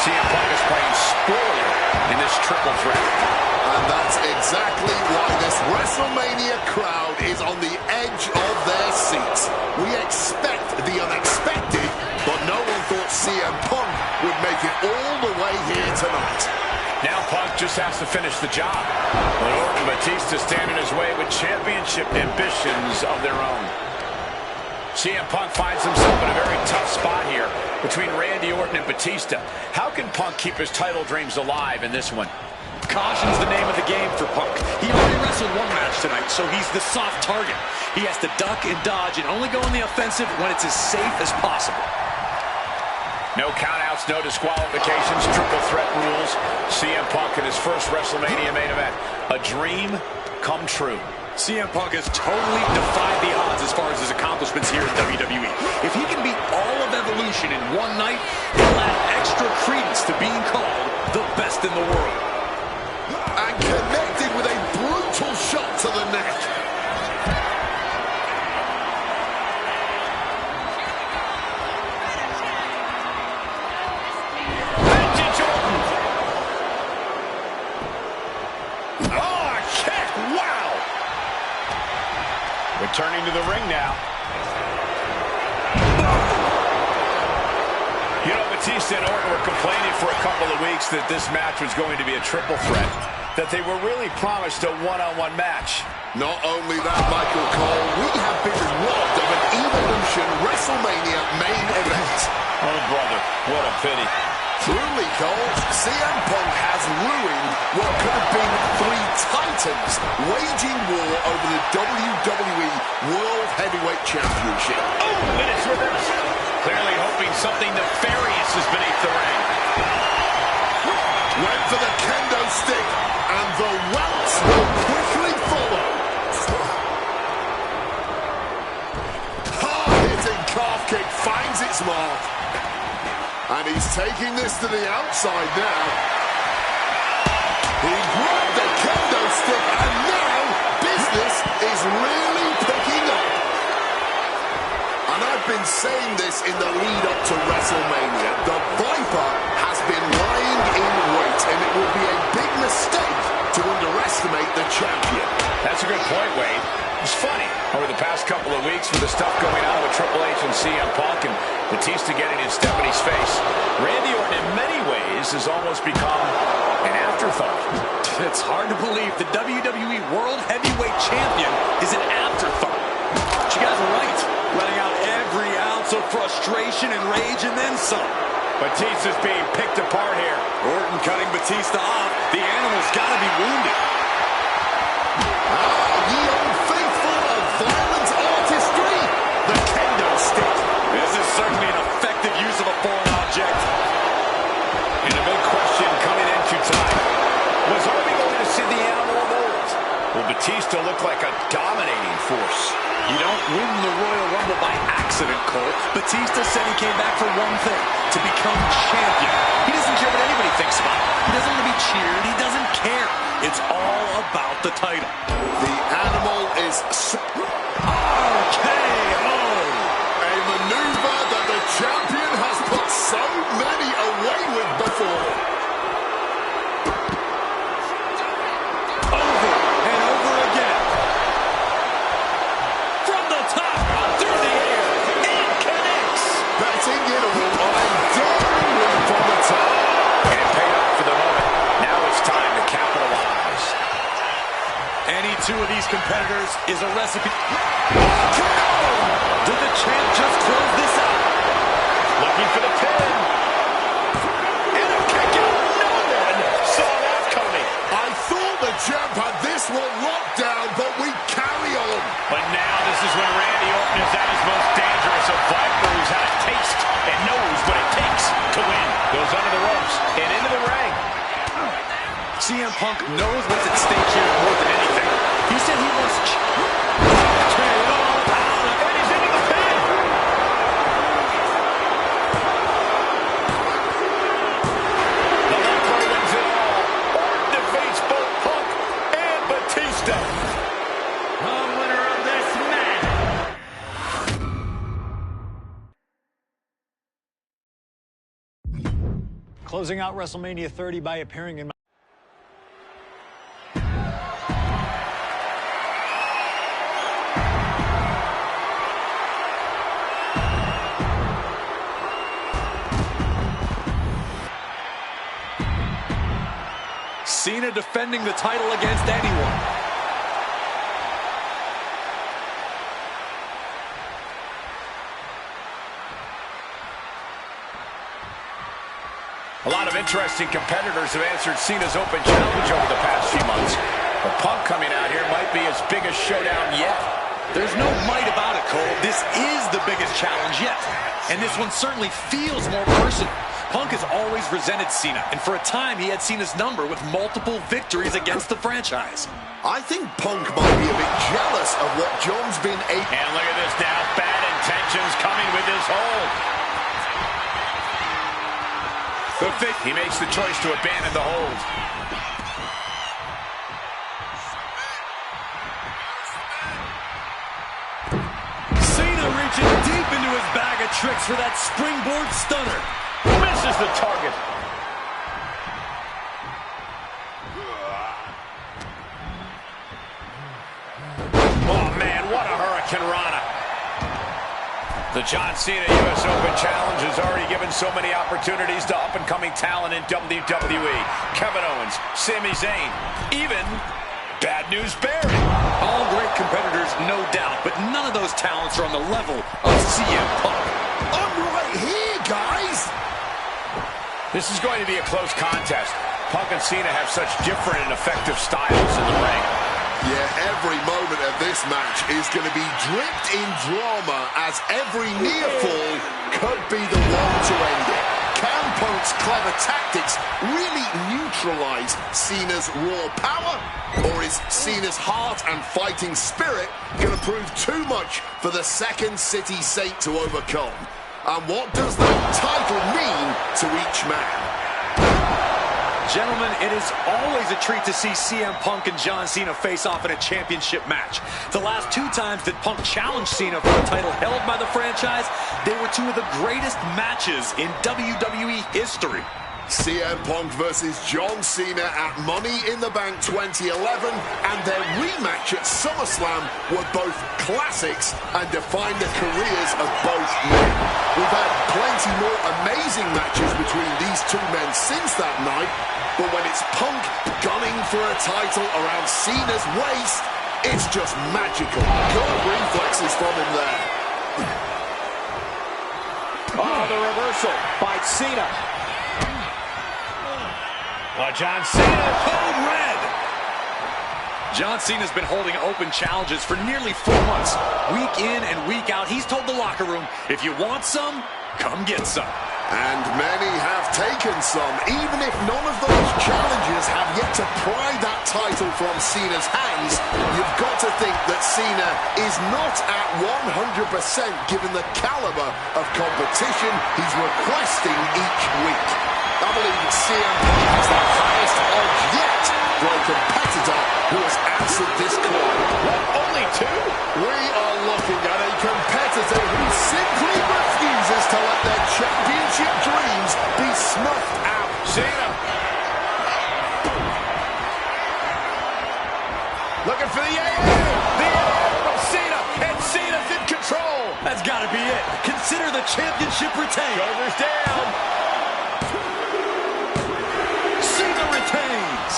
CM Punk is playing spoiler in this triple threat. And that's exactly why this WrestleMania crowd is on the edge of their seats. We expect the unexpected, but no one thought CM Punk would make it all the way here tonight. Now Punk just has to finish the job. But Orton and Batista stand in his way with championship ambitions of their own. CM Punk finds himself in a very tough spot here between Randy Orton and Batista. How can Punk keep his title dreams alive in this one? Caution's the name of the game for Punk. He already wrestled one match tonight, so he's the soft target. He has to duck and dodge and only go on the offensive when it's as safe as possible. No countouts, no disqualifications, triple threat rules. CM Punk in his first WrestleMania main event. A dream come true. CM Punk has totally defied the odds as far as his accomplishments here in WWE. If he can beat all of Evolution in one night, he'll add extra credence to being called the best in the world. And connected with a brutal shot to the neck. Returning to the ring now. You know, Batista and Orton were complaining for a couple of weeks that this match was going to be a triple threat, that they were really promised a one-on-one match. Not only that, Michael Cole, we have been robbed of an Evolution WrestleMania main event. Oh, brother, what a pity. Truly, Cole, CM Punk has ruined what could have been three titans waging war over the WWE World Heavyweight Championship. Oh, and it's reversed. Clearly hoping something nefarious is beneath the ring. Went for the kendo stick, and the welts will quickly follow. Hard-hitting calf kick finds its mark. And he's taking this to the outside now. He grabbed the kendo stick, and now business is really picking up. And I've been saying this in the lead-up to WrestleMania. The Viper has been lying in wait, and it would be a big mistake to underestimate the champion. That's a good point, Wade. It's funny, over the past couple of weeks with the stuff going on with Triple H and CM Punk and Batista getting in Stephanie's face, Randy Orton in many ways has almost become an afterthought. It's hard to believe the WWE World Heavyweight Champion is an afterthought. But you guys are right, letting out every ounce of frustration and rage and then some. Batista's being picked apart here. Orton cutting Batista off. The animal's got to be wounded. Ye old faithful of violent artistry, the kendo stick. This is certainly an effective use of a foreign object. And a big question coming into tonight. Was Orton going to see the animal of old? Will Batista look like a dominating force? You don't win the Royal Rumble by accident, Cole. Batista said he came back for one thing, to become champion. He doesn't care what anybody thinks about him. He doesn't want to be cheered. He doesn't care. It's all about the title. The animal is RKO. a maneuver that the champion has put so many away with before. Over and over again. From the top, through the two of these competitors is a recipe. Did the champ just close this out? Looking for the pin. And a kick out. No one saw that coming. I thought the champ had this one locked down, but we carry on. But now this is when Randy Orton is at his most dangerous. A Viper who's had a taste and knows what it takes to win. Goes under the ropes and into the ring. CM Punk knows what's at stake here more than anything. He said he wants And he's into the pin. The Viper wins it all. Orton defeats both Punk and Batista. The winner of this match. Closing out WrestleMania 30 by appearing in my Cena defending the title against anyone. A lot of interesting competitors have answered Cena's open challenge over the past few months. But Punk coming out here might be his biggest showdown yet. There's no might about it, Cole. This is the biggest challenge yet. And this one certainly feels more personal. Punk has always resented Cena, and for a time he had Cena's number with multiple victories against the franchise. I think Punk might be a bit jealous of what John's been able. And look at this now. Bad intentions coming with this hold. He makes the choice to abandon the hold. Cena reaching deep into his bag of tricks for that springboard stunner. Misses the target. Oh, man, what a Hurricane Rana. The John Cena U.S. Open Challenge has already given so many opportunities to up-and-coming talent in WWE. Kevin Owens, Sami Zayn, even Bad News Barry. All great competitors, no doubt, but none of those talents are on the level of CM Punk. I'm right here, guys. This is going to be a close contest. Punk and Cena have such different and effective styles in the ring. Yeah, every moment of this match is going to be dripped in drama, as every near fall could be the one to end it. Can Punk's clever tactics really neutralize Cena's raw power? Or is Cena's heart and fighting spirit going to prove too much for the Second City Saint to overcome? And what does that title mean to each man? Gentlemen, it is always a treat to see CM Punk and John Cena face off in a championship match. The last two times that Punk challenged Cena for a title held by the franchise, they were two of the greatest matches in WWE history. CM Punk versus John Cena at Money in the Bank 2011 and their rematch at SummerSlam were both classics and defined the careers of both men. We've had plenty more amazing matches between these two men since that night, but when it's Punk gunning for a title around Cena's waist, it's just magical. Good reflexes from him there. Oh, the reversal by Cena. John Cena, Code red! John Cena's been holding open challenges for nearly 4 months. Week in and week out, he's told the locker room, if you want some, come get some. And many have taken some, even if none of those challenges have yet to pry that title from Cena's hands. You've got to think that Cena is not at 100% given the caliber of competition he's requesting each week. I believe CM Punk has the highest odds yet for a competitor who has answered this call. What, only two? We are looking at a competitor who simply refuses to let their championship dreams be snuffed out. Cena. Looking for the AA. The arm of Cena. And Cena's in control. That's got to be it. Consider the championship retained. Shoulders down. Cena retains.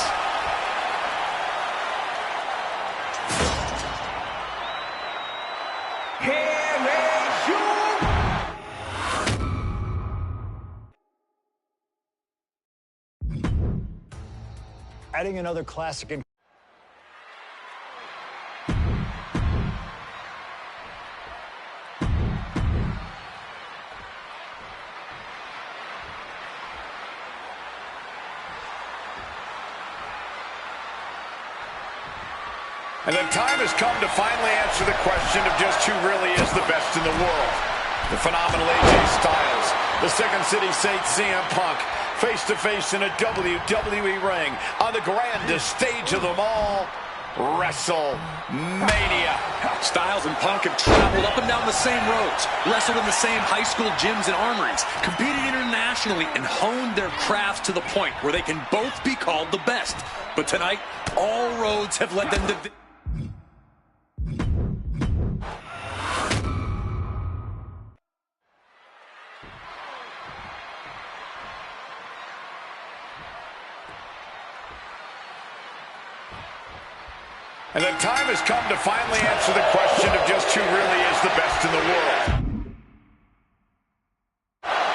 Adding another classic in. And the time has come to finally answer the question of just who really is the best in the world. The phenomenal AJ Styles, the Second City Saint CM Punk, face-to-face in a WWE ring on the grandest stage of them all, WrestleMania. Styles and Punk have traveled up and down the same roads, wrestled in the same high school gyms and armories, competed internationally, and honed their crafts to the point where they can both be called the best. But tonight, all roads have led them to... And the time has come to finally answer the question of just who really is the best in the world.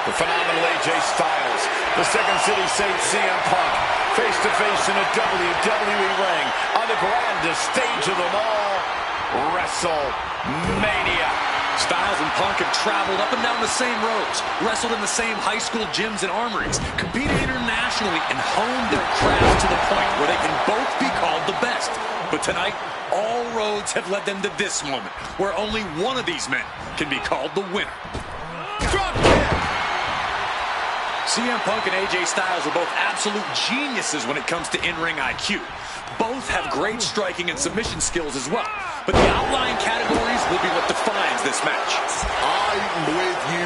The phenomenal AJ Styles, the Second City Saint CM Punk, face-to-face in a WWE ring on the grandest stage of them all, WrestleMania. Styles and Punk have traveled up and down the same roads, wrestled in the same high school gyms and armories, competed internationally, and honed their craft to the point where they can both be called the best. But tonight, all roads have led them to this moment, where only one of these men can be called the winner. Drop kick! CM Punk and AJ Styles are both absolute geniuses when it comes to in-ring IQ. Both have great striking and submission skills as well. But the outlying categories will be what defines this match. I'm with you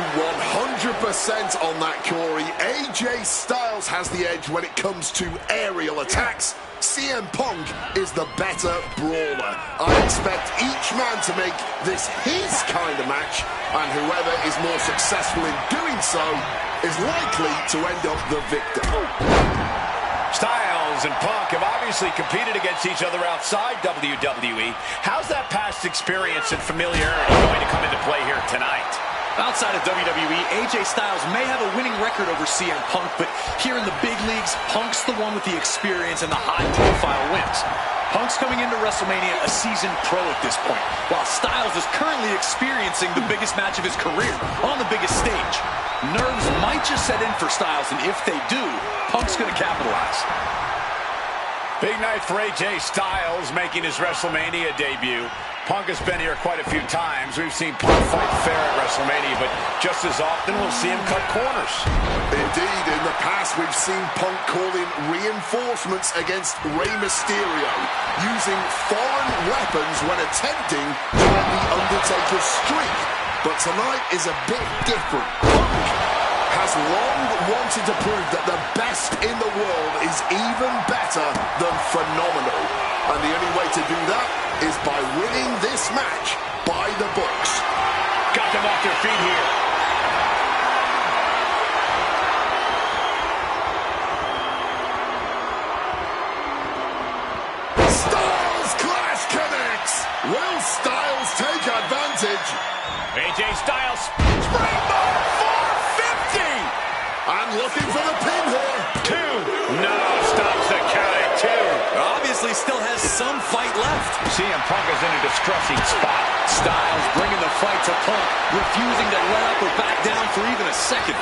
100% on that, Corey. AJ Styles has the edge when it comes to aerial attacks. CM Punk is the better brawler. I expect each man to make this his kind of match, and whoever is more successful in doing so is likely to end up the victor. Styles and Punk have obviously competed against each other outside WWE. How's that past experience and familiarity going to come into play here tonight? Outside of WWE, AJ Styles may have a winning record over CM Punk, but here in the big leagues, Punk's the one with the experience and the high-profile wins. Punk's coming into WrestleMania a seasoned pro at this point, while Styles is currently experiencing the biggest match of his career on the biggest stage. Nerves might just set in for Styles, and if they do, Punk's going to capitalize. Big night for AJ Styles making his WrestleMania debut. Punk has been here quite a few times. We've seen Punk fight fair at WrestleMania, but just as often we'll see him cut corners. Indeed, in the past we've seen Punk call in reinforcements against Rey Mysterio, using foreign weapons when attempting to end the Undertaker's streak. But tonight is a bit different. Punk has long wanted to prove that the best in the world is even better than phenomenal. And the only way to do that is by winning this match by the books. Got them off their feet here. Styles Clash connects. Will Styles take advantage? AJ Styles, springboard 450! And looking for the pin here. 2. No, stops the count at 2. Obviously still has some fight left. CM Punk is in a distressing spot. Styles bringing the fight to Punk, refusing to let up or back down for even a second.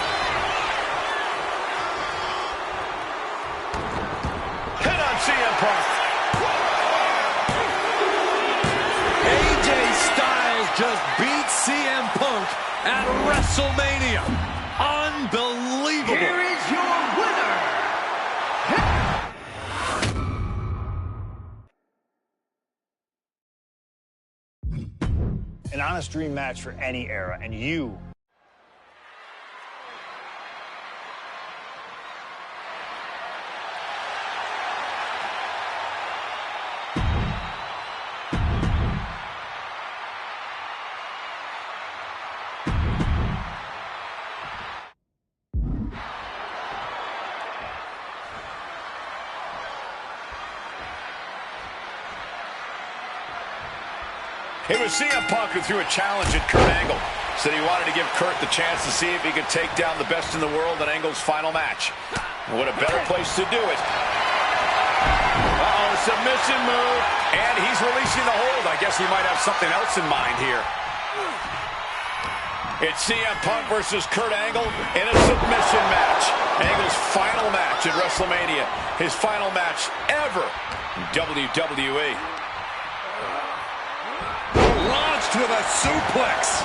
Hit on CM Punk. AJ Styles just beat CM Punk at WrestleMania. Unbelievable. Here is your winner. An honest dream match for any era, and you... It was CM Punk who threw a challenge at Kurt Angle. Said he wanted to give Kurt the chance to see if he could take down the best in the world in Angle's final match. And what a better place to do it submission move, and he's releasing the hold. I guess he might have something else in mind here. It's CM Punk versus Kurt Angle in a submission match. Angle's final match at WrestleMania. His final match ever in WWE. Launched with a suplex.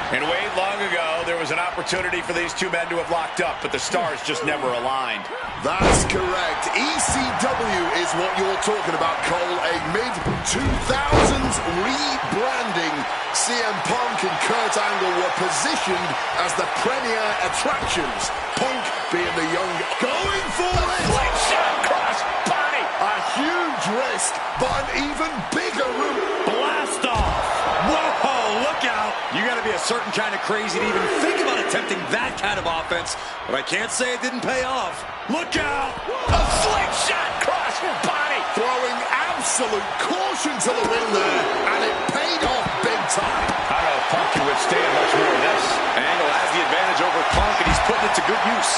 And Wade, long ago, there was an opportunity for these two men to have locked up, but the stars just never aligned. That's correct. ECW is what you're talking about, Cole. A mid-2000s rebranding. CM Punk and Kurt Angle were positioned as the premier attractions. Punk being the young... Going for it! Slingshot cross body! A huge risk, but an even bigger route. Blast off! Whoa, look out! You gotta be a certain kind of crazy to even think about attempting that kind of offense, but I can't say it didn't pay off. Look out! A slingshot cross body! Throwing absolute caution to the wind there, and it paid off big time. I don't know if Punk can withstand much more of this. Angle has the advantage over Punk, and he's putting it to good use.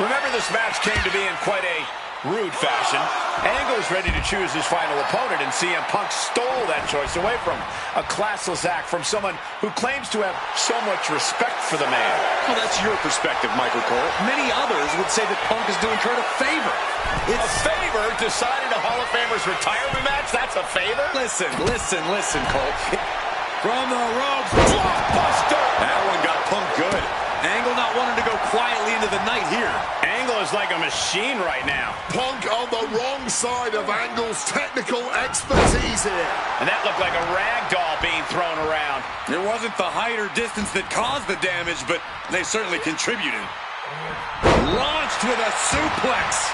Remember, this match came to be in quite a rude fashion. Angle was ready to choose his final opponent, and CM Punk stole that choice away from him. A classless act from someone who claims to have so much respect for the man. Well, that's your perspective, Michael Cole. Many others would say that Punk is doing Kurt a favor. It's a favor? Deciding a Hall of Famer's retirement match? That's a favor? Listen, Cole. From the ropes. Blockbuster! That one got Punk good. Angle not wanting to go quietly into the night here. Angle is like a machine right now. Punk on the wrong side of Angle's technical expertise here. And that looked like a rag doll being thrown around. It wasn't the height or distance that caused the damage, but they certainly contributed. Launched with a suplex.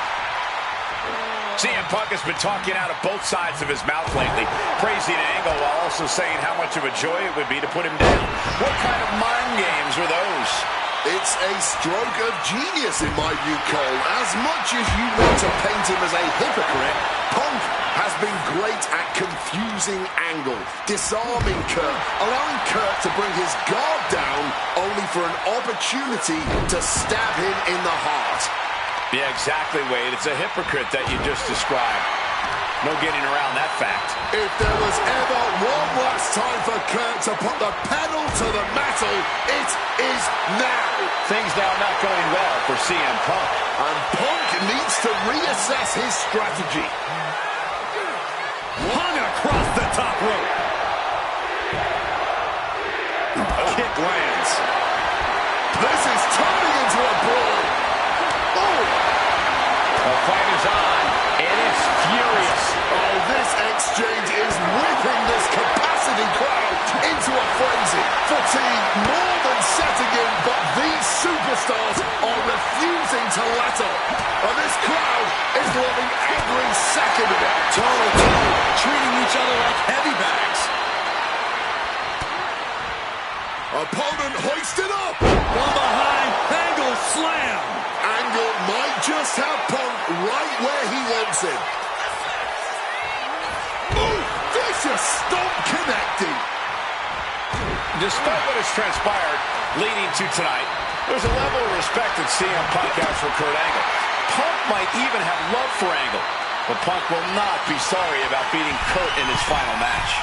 CM Punk has been talking out of both sides of his mouth lately, praising Angle while also saying how much of a joy it would be to put him down. What kind of mind games were those? It's a stroke of genius in my view, Cole. As much as you want to paint him as a hypocrite, Punk has been great at confusing Angle, disarming Kurt, allowing Kurt to bring his guard down, only for an opportunity to stab him in the heart. Yeah, exactly, Wade. It's a hypocrite that you just described. No getting around that fact. If there was ever one last time for Kurt to put the pedal to the metal, it is now. Things now not going well for CM Punk. And Punk needs to reassess his strategy. Hung across the top rope. Kick lands. This is turning into a brawl. The fight is on, and it's furious. Oh, this exchange is whipping this capacity crowd into a frenzy. Fatigue more than setting in, but these superstars are refusing to let up. And this crowd is loving every second of it. Toe-to-toe, treating each other like heavy bags. Opponent hoisted up. From behind, Angle slam. Angle might just have Punk right where he wants him. Ooh, vicious stomp connecting. Despite what has transpired leading to tonight, there's a level of respect that CM Punk has for Kurt Angle. Punk might even have love for Angle, but Punk will not be sorry about beating Kurt in his final match.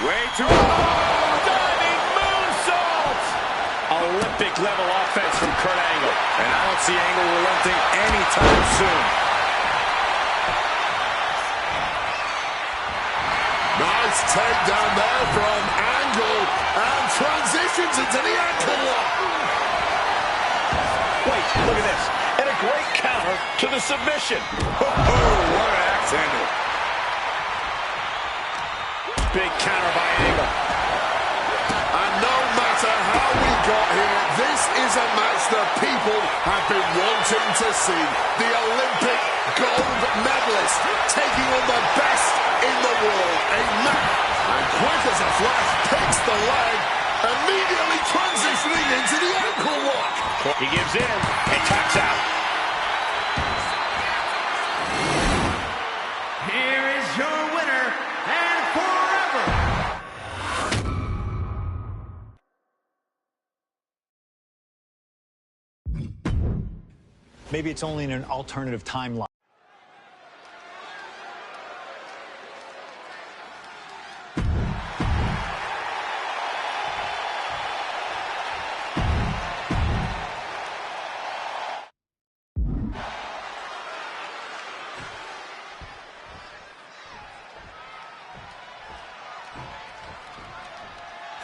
Way too Diving moonsault! Olympic-level offense from Kurt Angle. And I don't see Angle relenting anytime soon. Nice takedown there from Angle, and transitions into the ankle lock. Wait, look at this. And a great counter to the submission. Oh, what an axe handle. Big counter by Angle. And no matter how we got here, this is a match that people have been wanting to see. The Olympic gold medalist taking on the best in the world. A match, and quick as a flash, picks the leg, immediately transitioning into the ankle lock. He gives in and taps out. Here is your winner, and forever. maybe it's only in an alternative timeline.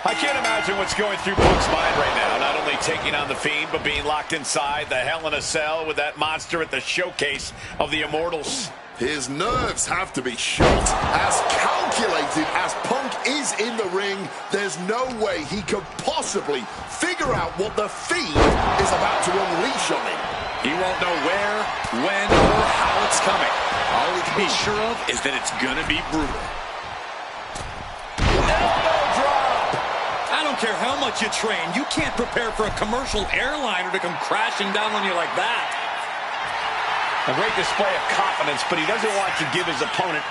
I can't imagine what's going through Punk's mind right now. Not only taking on the Fiend, but being locked inside the Hell in a Cell with that monster at the showcase of the Immortals. His nerves have to be shot. As calculated as Punk is in the ring, there's no way he could possibly figure out what the Fiend is about to unleash on him. He won't know where, when, or how it's coming. All he can be sure of is that it's gonna be brutal. I don't care how much you train, you can't prepare for a commercial airliner to come crashing down on you like that. A great display of confidence, but he doesn't want to give his opponent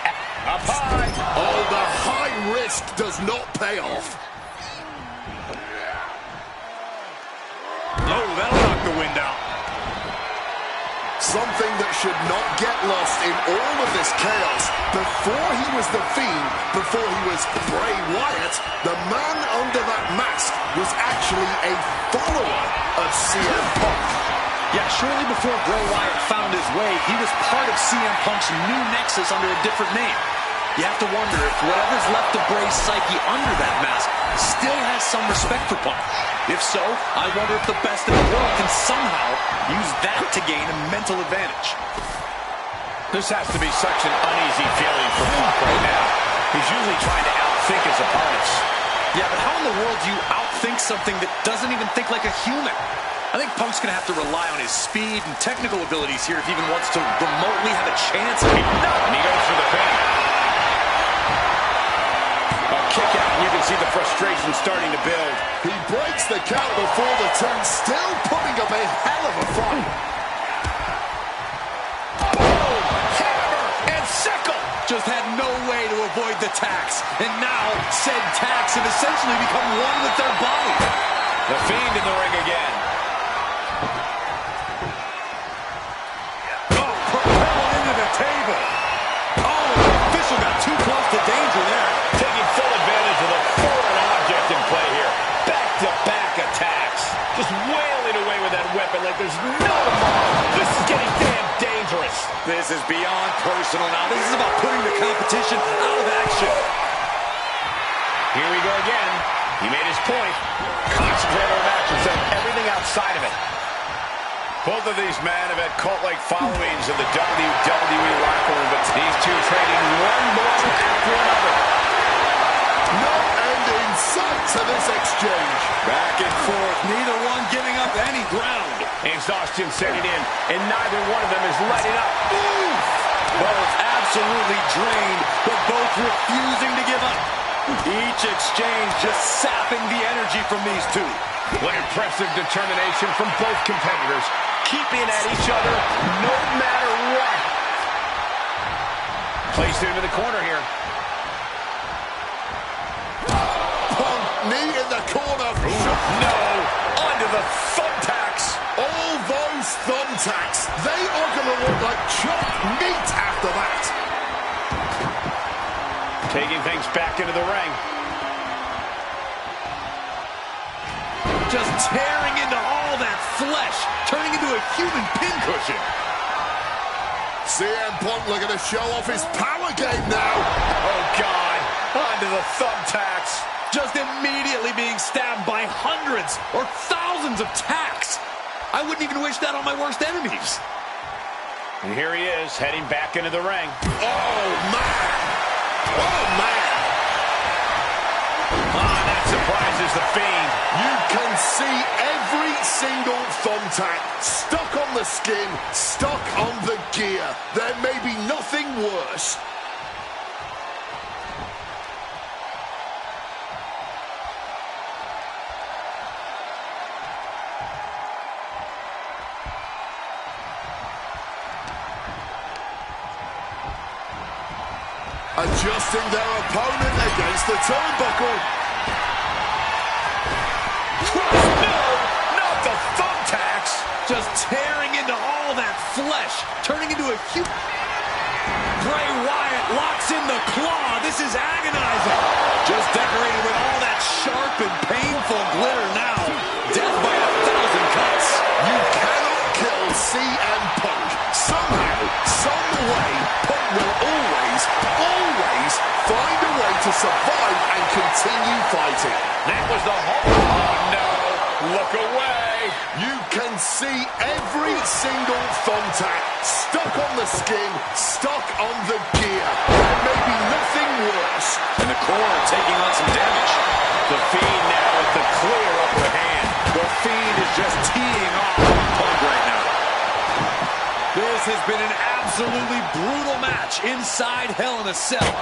up high. Oh, the high risk does not pay off. Oh, that'll knock the wind out. Something that should not get lost in all of this chaos. Before he was the Fiend, before he was Bray Wyatt, the man under that mask was actually a follower of CM Punk. Yeah, shortly before Bray Wyatt found his way, he was part of CM Punk's new nexus under a different name. You have to wonder if whatever's left of Bray's psyche under that mask still has some respect for Punk. If so, I wonder if the best in the world can somehow use that to gain a mental advantage. This has to be such an uneasy feeling for Punk right now. He's usually trying to outthink his opponents. Yeah, but how in the world do you outthink something that doesn't even think like a human? I think Punk's going to have to rely on his speed and technical abilities here if he even wants to remotely have a chance of beating him. And he goes for the pin. A kick out, and you can see the frustration starting to build. He breaks the count before the turn, still putting up a hell of a fight. Boom! Hammer and sickle! Just had no way to avoid the tax. And now, said tax have essentially become one with their body. The Fiend in the ring again. Oh, propelled into the table. Oh, the official got too close to danger there. Taking full advantage of the foreign object in play here. Back-to-back attacks. Just wailing away with that weapon like there's no tomorrow. This is getting damn dangerous. This is beyond personal now. This is about putting the competition out of action. Here we go again. He made his point. Concentrate on the match instead of everything outside of it. Both of these men have had cult-like followings in the WWE locker room, but these two trading one blow after another. No end in sight to this exchange. Back and forth, neither one giving up any ground. Exhaustion setting in, and neither one of them is letting up. Oof! Both absolutely drained, but both refusing to give up. Each exchange just sapping the energy from these two. What impressive determination from both competitors, keeping at each other no matter what. Placed into the corner here. Punk, knee in the corner. No, onto the thumbtacks. All those thumbtacks, they are going to look like chopped meat after that. Taking things back into the ring. Just tearing into all that flesh, turning into a human pincushion. CM Punk looking to show off his power game now. Oh, God. Onto the thumbtacks. Just immediately being stabbed by hundreds or thousands of tacks. I wouldn't even wish that on my worst enemies. And here he is, heading back into the ring. Oh, man. Oh, man. Ah, that surprises the Fiend. You can see every single thumbtack stuck on the skin, stuck on the gear. There may be nothing worse. Adjusting their opponent against the turnbuckle. No, not the thumbtacks. Just tearing into all that flesh, turning into a huge... Bray Wyatt locks in the claw. This is agonizing. Just decorated with all that sharp and painful glitter now. Death by 1,000 cuts. You cannot kill CM Punk. Somehow, some way, Punk will always find a way to survive and continue fighting. That was the whole... Oh, no. Look away. You can see every single thumbtack stuck on the skin, stuck on the gear. There may be nothing worse. And the core taking on some damage. The Fiend now with the clear upper hand. The Fiend is just teeing off on Punk right now. This has been an absolutely brutal match inside Hell in a Cell.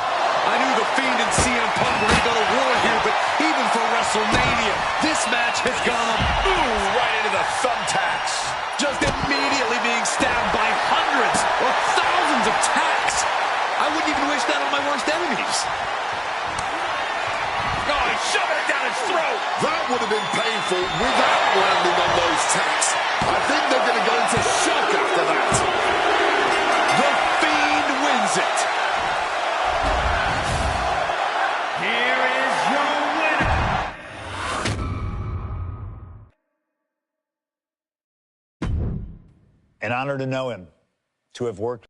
I knew the Fiend and CM Punk were going to go to war here, but even for WrestleMania, this match has gone up. Ooh, right into the thumbtacks. Just immediately being stabbed by hundreds or thousands of tacks. I wouldn't even wish that on my worst enemies. Oh, he shoved it down his throat. That would have been painful without landing on those tacks. I think they're going to go into shock after that. The Fiend wins it. Here is your winner. An honor to know him, to have worked.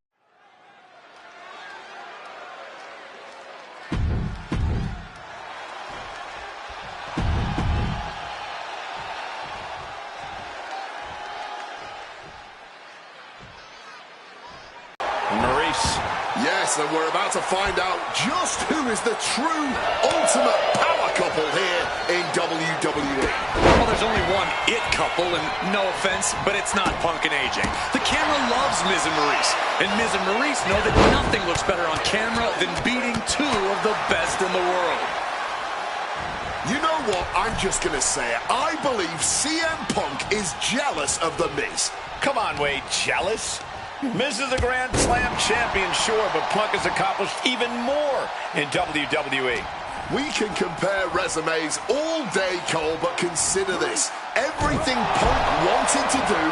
Maurice. Yes, and we're about to find out just who is the true ultimate power couple here in WWE. Well, there's only one it couple, and no offense, but it's not Punk and AJ. The camera loves Miz and Maurice, and Miz and Maurice know that nothing looks better on camera than beating two of the best in the world. You know what? I'm just going to say it. I believe CM Punk is jealous of The Miz. Come on, Wade, jealous? Miz is a Grand Slam champion, sure, but Punk has accomplished even more in WWE. We can compare resumes all day, Cole, but consider this. Everything Punk wanted to do,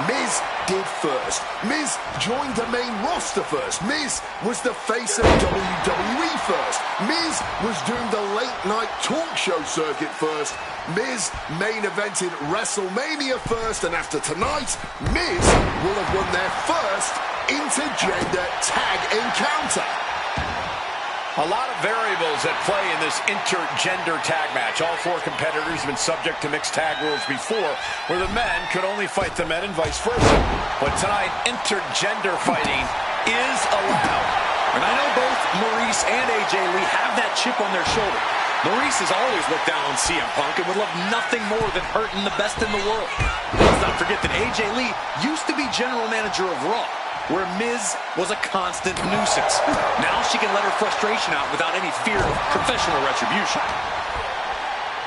Miz did first. Miz joined the main roster first. Miz was the face of WWE first. Miz was doing the late-night talk show circuit first. Miz main evented WrestleMania first, and after tonight, Miz will have won their first intergender tag encounter. A lot of variables at play in this intergender tag match. All four competitors have been subject to mixed tag rules before, where the men could only fight the men and vice versa. But tonight, intergender fighting is allowed. And I know both Maurice and AJ Lee have that chip on their shoulder. Maurice has always looked down on CM Punk and would love nothing more than hurting the best in the world. Let's not forget that AJ Lee used to be general manager of Raw, where Miz was a constant nuisance. Now she can let her frustration out without any fear of professional retribution.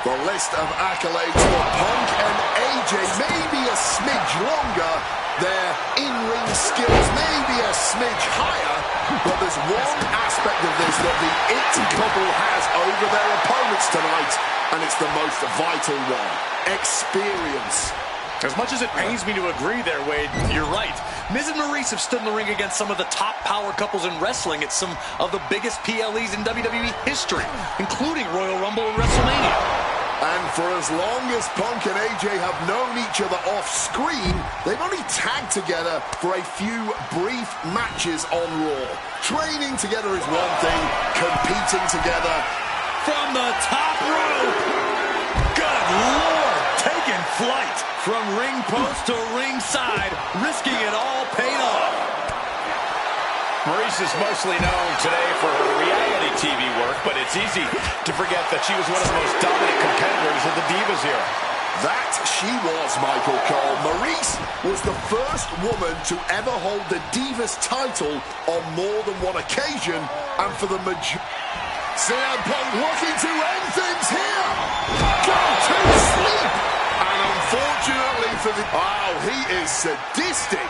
The list of accolades for Punk and AJ may be a smidge longer. Their in-ring skills may be a smidge higher, but there's one aspect of this that the It couple has over their opponents tonight, and it's the most vital one: experience. As much as it pains me to agree there, Wade, you're right. Miz and Maurice have stood in the ring against some of the top power couples in wrestling at some of the biggest PLEs in WWE history, including Royal Rumble and WrestleMania. And for as long as Punk and AJ have known each other off-screen, they've only tagged together for a few brief matches on Raw. Training together is one thing, competing together... From the top rope! Good Lord! Taking flight from ring post to ringside, risking it all paid off. Maurice is mostly known today for her reality TV work, but it's easy to forget that she was one of the most dominant competitors of the Divas era. That she was, Michael Cole. Maurice was the first woman to ever hold the Divas title on more than one occasion, and for the majority... CM Punk looking to end things here. Go to sleep. And unfortunately for the... Oh, he is sadistic.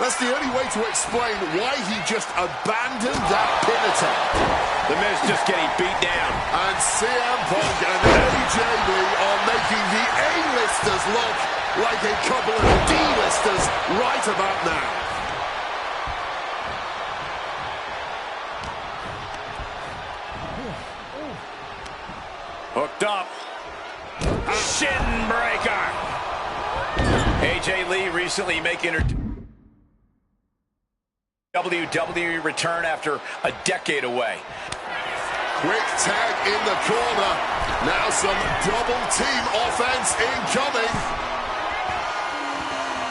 That's the only way to explain why he just abandoned that pin attempt. The Miz just getting beat down. And CM Punk and AJ Lee are making the A-listers look like a couple of D-listers right about now. shin breaker. AJ Lee recently making her WWE return after a decade away. Quick tag in the corner. Now some double team offense incoming.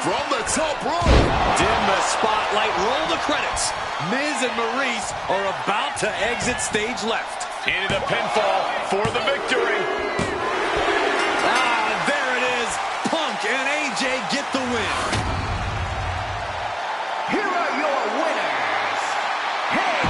From the top rope. Dim the spotlight, roll the credits. Miz and Maurice are about to exit stage left. Into the pinfall for the victory. Ah, there it is. Punk and AJ get the win. Here are your winners. Hey!